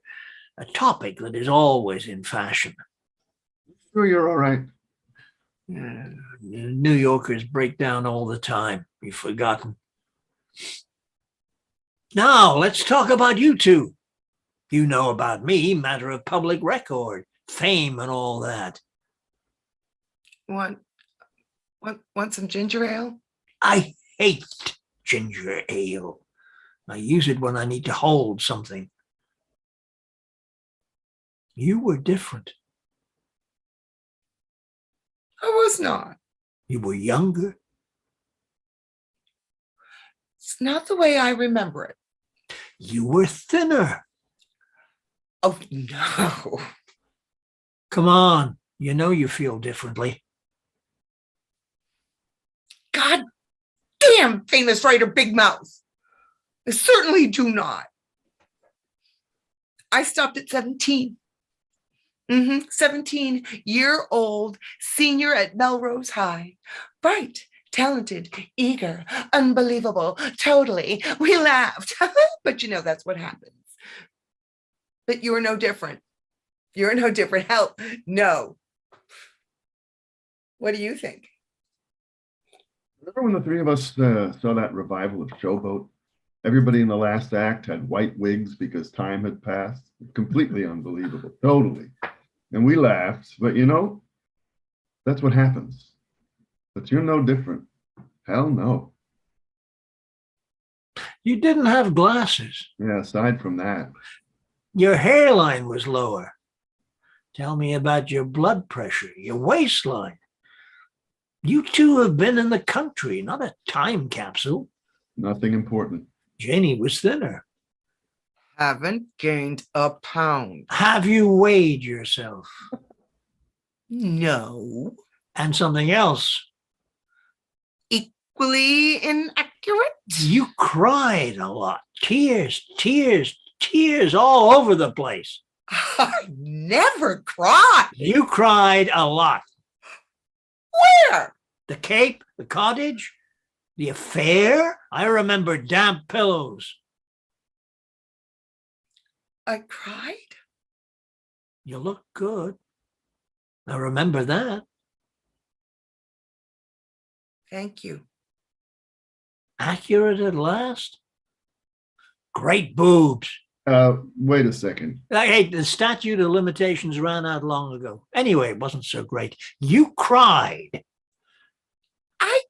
a topic that is always in fashion. Sure, you're all right. New Yorkers break down all the time. You've forgotten. Now, let's talk about you two. You know about me, matter of public record, fame and all that. Want some ginger ale? I hate ginger ale. I use it when I need to hold something. You were different. I was not. You were younger. It's not the way I remember it. You were thinner. Oh, no. Come on. You know you feel differently. God damn, famous writer Big Mouth. I certainly do not. I stopped at 17. 17-year-old senior at Melrose High. Bright, talented, eager, unbelievable, totally. We laughed. But you know, that's what happens. But you're no different. You're no different. Hell, no. What do you think? Remember when the three of us saw that revival of Showboat? Everybody in the last act had white wigs because time had passed. Completely unbelievable. Totally. And we laughed, but you know, that's what happens. But you're no different. Hell no. You didn't have glasses. Yeah, aside from that. Your hairline was lower. Tell me about your blood pressure, your waistline. You two have been in the country, not a time capsule. Nothing important. Janey was thinner. Haven't gained a pound. Have you weighed yourself? No. And something else. Equally inaccurate? You cried a lot. Tears, tears, tears all over the place. I never cried. You cried a lot. Where? The Cape, the cottage, the affair. I remember damp pillows. I cried? You look good. I remember that. Thank you. Accurate at last. Great boobs. Wait a second. Hey, the statute of limitations ran out long ago. Anyway, it wasn't so great. You cried. I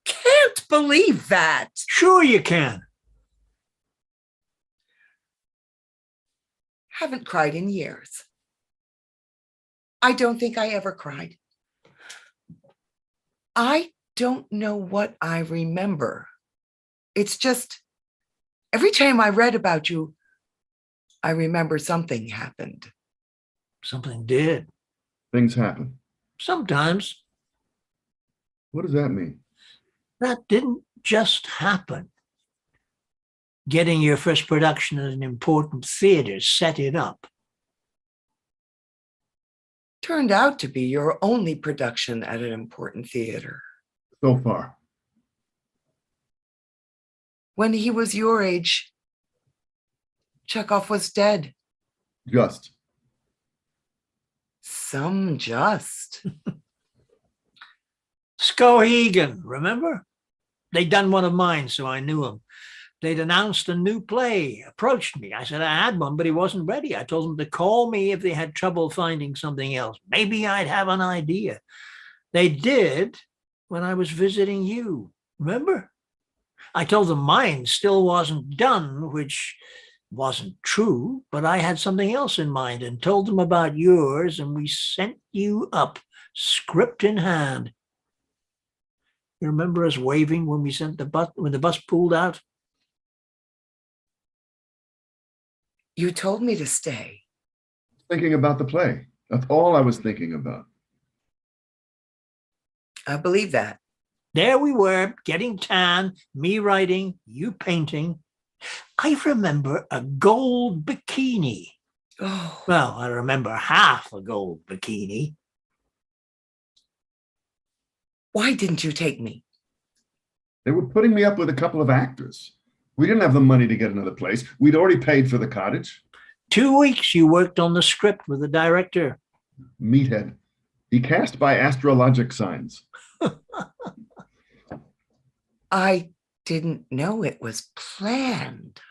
can't believe that. Sure you can. Haven't cried in years. I don't think I ever cried. I don't know what I remember. It's just every time I read about you, I remember something happened. Something did. Things happen. Sometimes. What does that mean? That didn't just happen. Getting your first production at an important theater set it up. Turned out to be your only production at an important theater. So far. When he was your age, Chekhov was dead. Just. Some just. Skowhegan, remember? They'd done one of mine, so I knew him. They'd announced a new play, approached me. I said I had one, but he wasn't ready. I told them to call me if they had trouble finding something else. Maybe I'd have an idea. They did when I was visiting you, remember? I told them mine still wasn't done, which Wasn't true, but I had something else in mind and told them about yours, and we sent you up, script in hand. You remember us waving when we sent the bus when the bus pulled out? You told me to stay. Thinking about the play. That's all I was thinking about. I believe that. There we were, getting tan, me writing, you painting. I remember a gold bikini. Oh, Well, I remember half a gold bikini. why didn't you take me? They were putting me up with a couple of actors. We didn't have the money to get another place. We'd already paid for the cottage. 2 weeks you worked on the script with the director. Meathead. He cast by astrologic signs. I didn't know it was planned.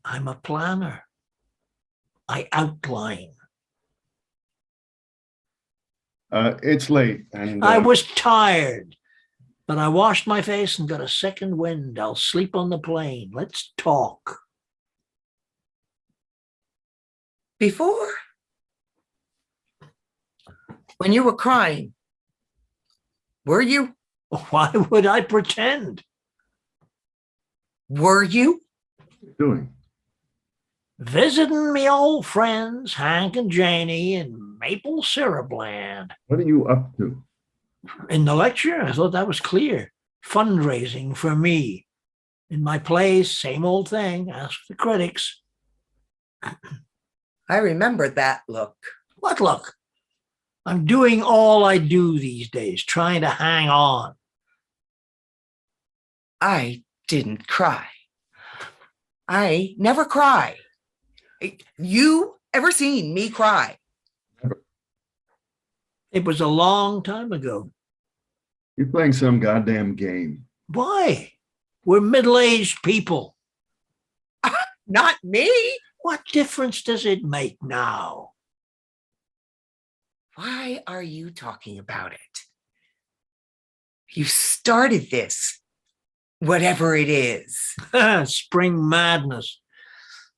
I'm a planner. I outline. It's late. And I was tired, but I washed my face and got a second wind. I'll sleep on the plane. Let's talk. Before? When you were crying, were you? Why would I pretend? Were you? doing. Visiting me old friends, Hank and Janey in Maple Syrup Land. What are you up to? In the lecture, I thought that was clear. Fundraising for me. In my plays, same old thing. Ask the critics. I remember that look. What look? I'm doing all I do these days, trying to hang on. I didn't cry. I never cry. You ever seen me cry? It was a long time ago. You're playing some goddamn game. Why? We're middle-aged people. Not me. What difference does it make now? Why are you talking about it? You started this, whatever it is. Spring madness.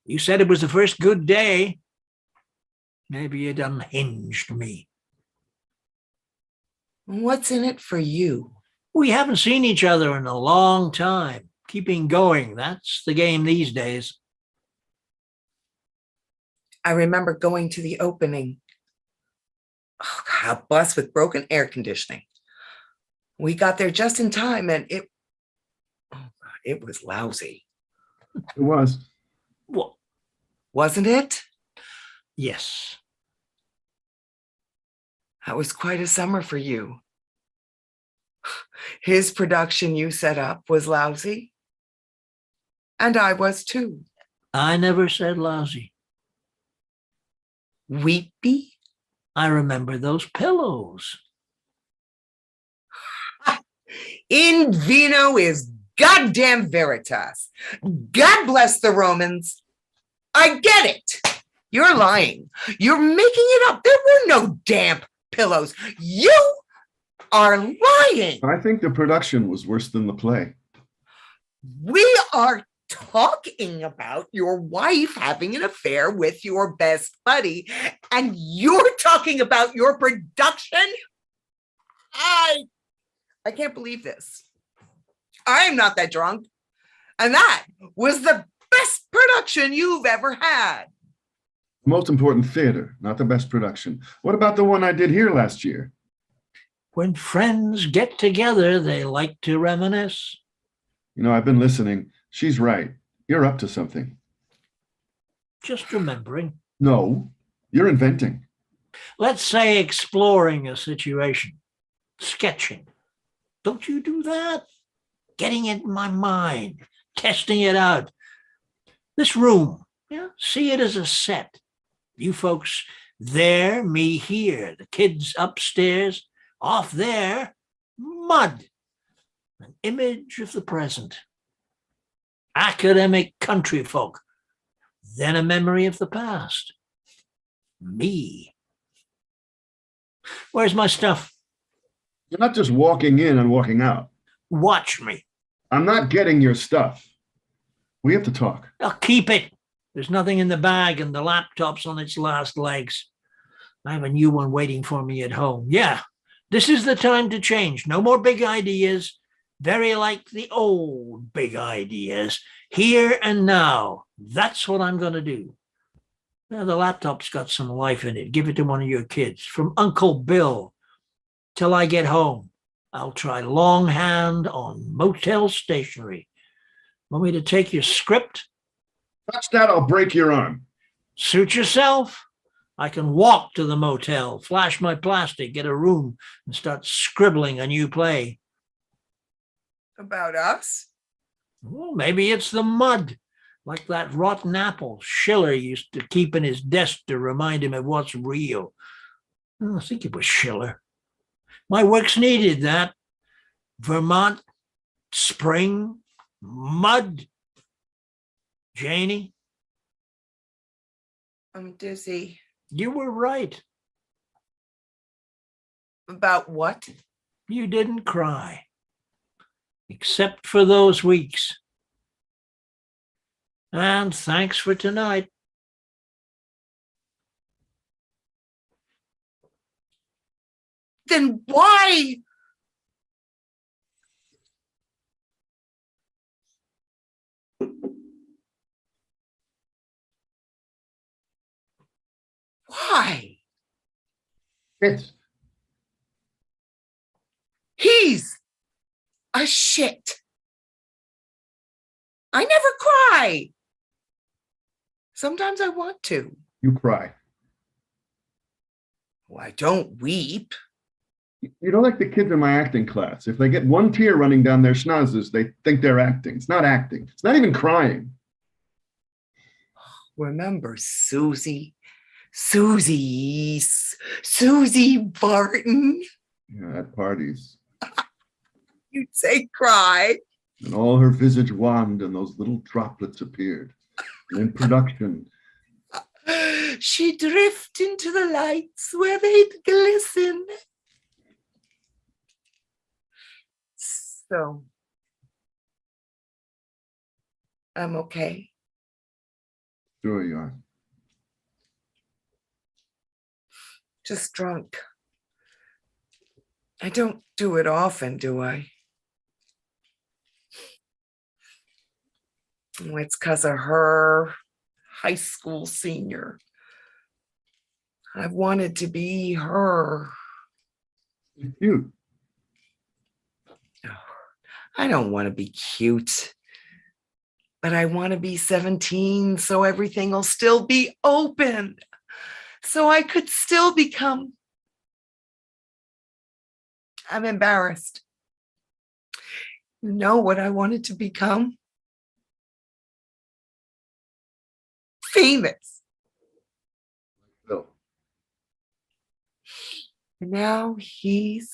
You said it was the first good day. Maybe it unhinged me. What's in it for you? We haven't seen each other in a long time. Keeping going, that's the game these days. I remember going to the opening. Oh, God, a bus with broken air conditioning. We got there just in time and it was lousy. It was. Well, Wasn't it? yes. That was quite a summer for you. His production you set up was lousy. And I was too. I never said lousy. Weepy? I remember those pillows. In vino is goddamn veritas. God bless the Romans. I get it. You're lying. You're making it up. There were no damp pillows. You are lying. I think the production was worse than the play. We are talking about your wife having an affair with your best buddy, and you're talking about your production? I can't believe this. I am not that drunk. And that was the best production you've ever had. The most important theater, not the best production. What about the one I did here last year? When friends get together, they like to reminisce. You know, I've been listening. She's right. You're up to something. Just remembering. No, you're inventing. Let's say exploring a situation. Sketching. Don't you do that? Getting it in my mind. Testing it out. This room, yeah, see it as a set. You folks there, me here. The kids upstairs. Off there, mud. An image of the present. Academic country folk. Then a memory of the past. Me. Where's my stuff? You're not just walking in and walking out. Watch me. I'm not getting your stuff. We have to talk. I'll keep it. There's nothing in the bag and the laptop's on its last legs. I have a new one waiting for me at home. Yeah, this is the time to change. No more big ideas. Very like the old big ideas. Here and now. That's what I'm going to do. Now, the laptop's got some life in it. Give it to one of your kids. From Uncle Bill. Till I get home, I'll try longhand on motel stationery. Want me to take your script? Touch that, I'll break your arm. Suit yourself. I can walk to the motel, flash my plastic, get a room, and start scribbling a new play. About us? Well, maybe it's the mud, like that rotten apple Schiller used to keep in his desk to remind him of what's real. I think it was Schiller. My work's needed that. Vermont, spring, mud. Janey? I'm dizzy. You were right. About what? You didn't cry. Except for those weeks. And thanks for tonight. Then why? Why? It's He's a shit. I never cry. Sometimes I want to. you cry. Well, I don't weep. You know, like the kids in my acting class. If they get one tear running down their schnozzes, they think they're acting. It's not acting. It's not even crying. Remember Susie Barton? Yeah, at parties. You'd say cry. And all her visage waned and those little droplets appeared. And in production, She'd drift into the lights where they'd glisten. So, I'm okay. sure you are. Just drunk. I don't do it often, do I? Oh, it's because of her, high school senior. I've wanted to be her. It's cute. I don't want to be cute, but I want to be 17 so everything will still be open, so I could still become. I'm embarrassed. You know what I wanted to become? Famous. Bill. And now he's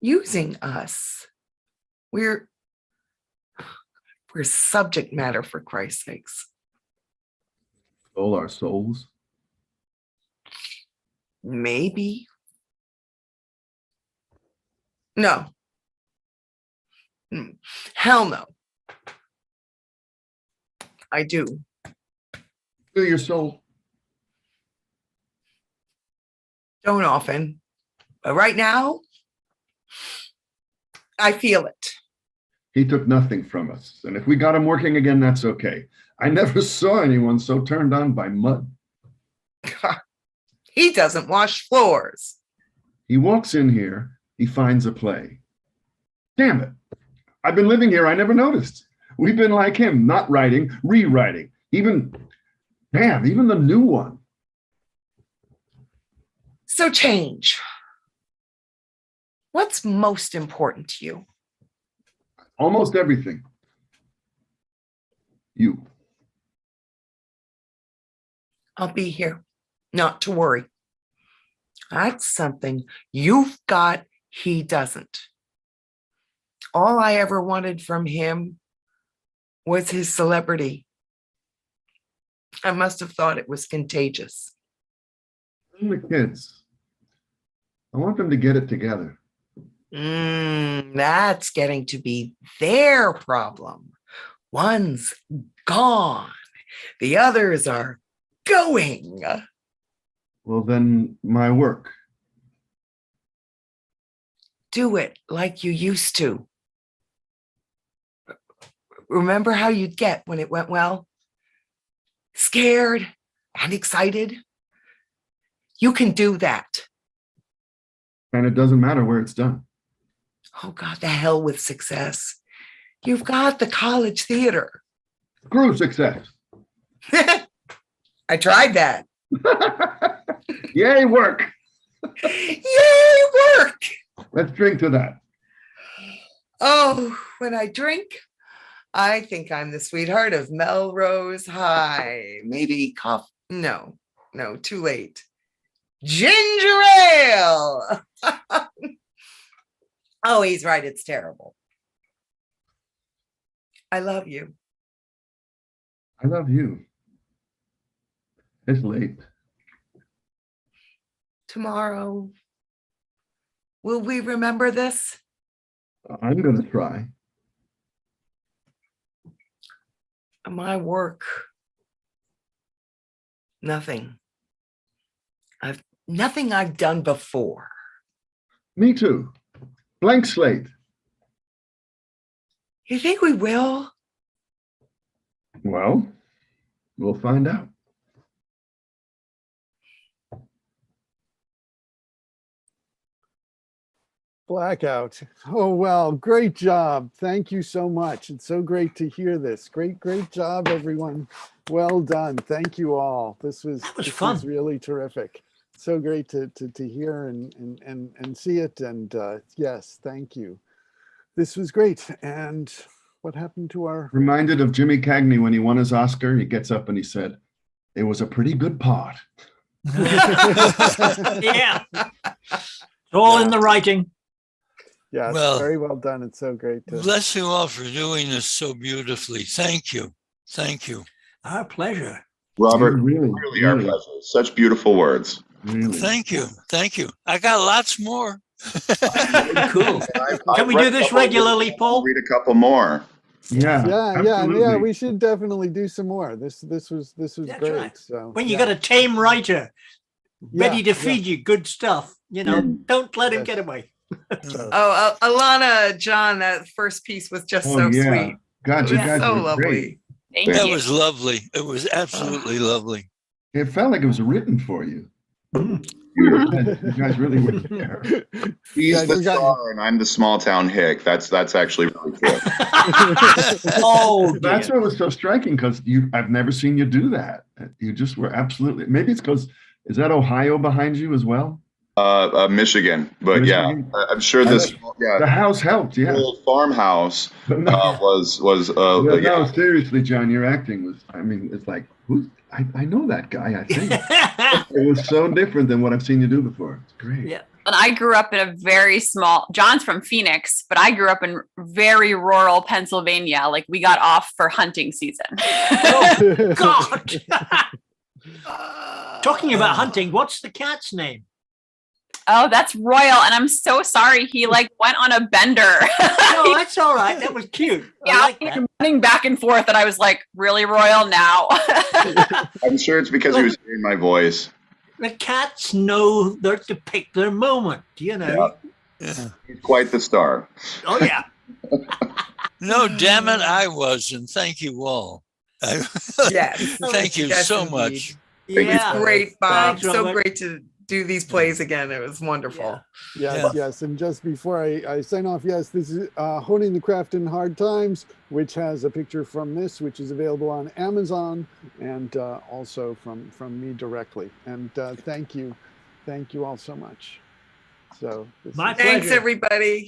using us. We're subject matter, for Christ's sakes. Stole our souls. Maybe. No. Hell no. I do. Feel your soul. Don't often. But right now, I feel it. He took nothing from us. And if we got him working again, that's okay. I never saw anyone so turned on by mud. He doesn't wash floors. He walks in here, he finds a play. Damn it. I've been living here, I never noticed. We've been like him, not writing, rewriting. Even the new one. So change. What's most important to you? Almost everything. You. I'll be here. Not to worry. That's something you've got, he doesn't. All I ever wanted from him was his celebrity. I must have thought it was contagious. And the kids. I want them to get it together. That's getting to be their problem. One's gone. The others are going. Well, then my work. Do it like you used to. Remember how you'd get when it went well? Scared and excited. You can do that. And it doesn't matter where it's done. Oh God, the hell with success. You've got the college theater. Screw success. I tried that. Yay, work. Yay, work. Let's drink to that. Oh, when I drink, I think I'm the sweetheart of Melrose High. Maybe coffee. No, too late. Ginger ale. Oh, he's right. It's terrible. I love you. I love you. It's late. Tomorrow, will we remember this? I'm going to try. My work. Nothing. Nothing I've done before. Me too. Blank slate. You think we will? Well, we'll find out. Blackout. Oh, well, great job. Thank you so much. It's so great to hear this. Great job, everyone. Well done. Thank you all. This was fun. Really terrific. So great to hear and see it. And yes, thank you. This was great. And what happened to our... Reminded of Jimmy Cagney when he won his Oscar. He gets up and he said, "It was a pretty good part." Yeah. It's all in the writing. Yes, Well, very well done. It's so great. Bless you all for doing this so beautifully. Thank you. Thank you. Our pleasure. Robert, Really, really our pleasure. Such beautiful words. Really. Thank you. Thank you. I got lots more. Cool. Can we read do a this couple- regularly, Paul? Read a couple more. Yeah. Yeah. absolutely. We should definitely do some more. This was That's great. right. So When you yeah. got a tame writer ready to Yeah, feed you good stuff, don't let him Yes. get away. so- Oh, Alana, John, that first piece was just so sweet. God, you It was guys so were lovely. great. Thank That you. was lovely. It was absolutely lovely. It felt like it was written for you. Mm. You guys really were there. He's Guys, the we got- star and I'm the small town hick. That's actually really cool. Oh, That's dear. what was so striking, because I've never seen you do that. You just were absolutely, maybe it's because, is that Ohio behind you as well? Michigan, but Michigan? yeah, I'm sure this The house helped, yeah. old farmhouse But no, was but yeah. no, seriously, John, your acting was, I mean, it's like, I know that guy, I think. It was so different than what I've seen you do before. It's great. Yeah. And I grew up in a very small, John's from Phoenix, but I grew up in very rural Pennsylvania. Like we got off for hunting season. Oh, God. Talking about hunting, what's the cat's name? Oh, that's Royal. And I'm so sorry. He like went on a bender. No, that's all right. That was cute. Yeah, I like he that. was running back and forth. And I was like, really, Royal, now? I'm sure it's because he was hearing my voice. The cats know they're to pick their moment, Yeah. He's quite the star. Oh, yeah. No, damn it, I was. And thank you all. Yes. Thank you Yes, so indeed. much. Yeah. Great, Bob. Thanks, So Robert. great to do these plays again. It was wonderful. Yes. And just before I sign off, yes, this is Honing the Craft in Hard Times, which has a picture from this, which is available on Amazon and also from me directly. And thank you all so much. So My Thanks, pleasure. everybody.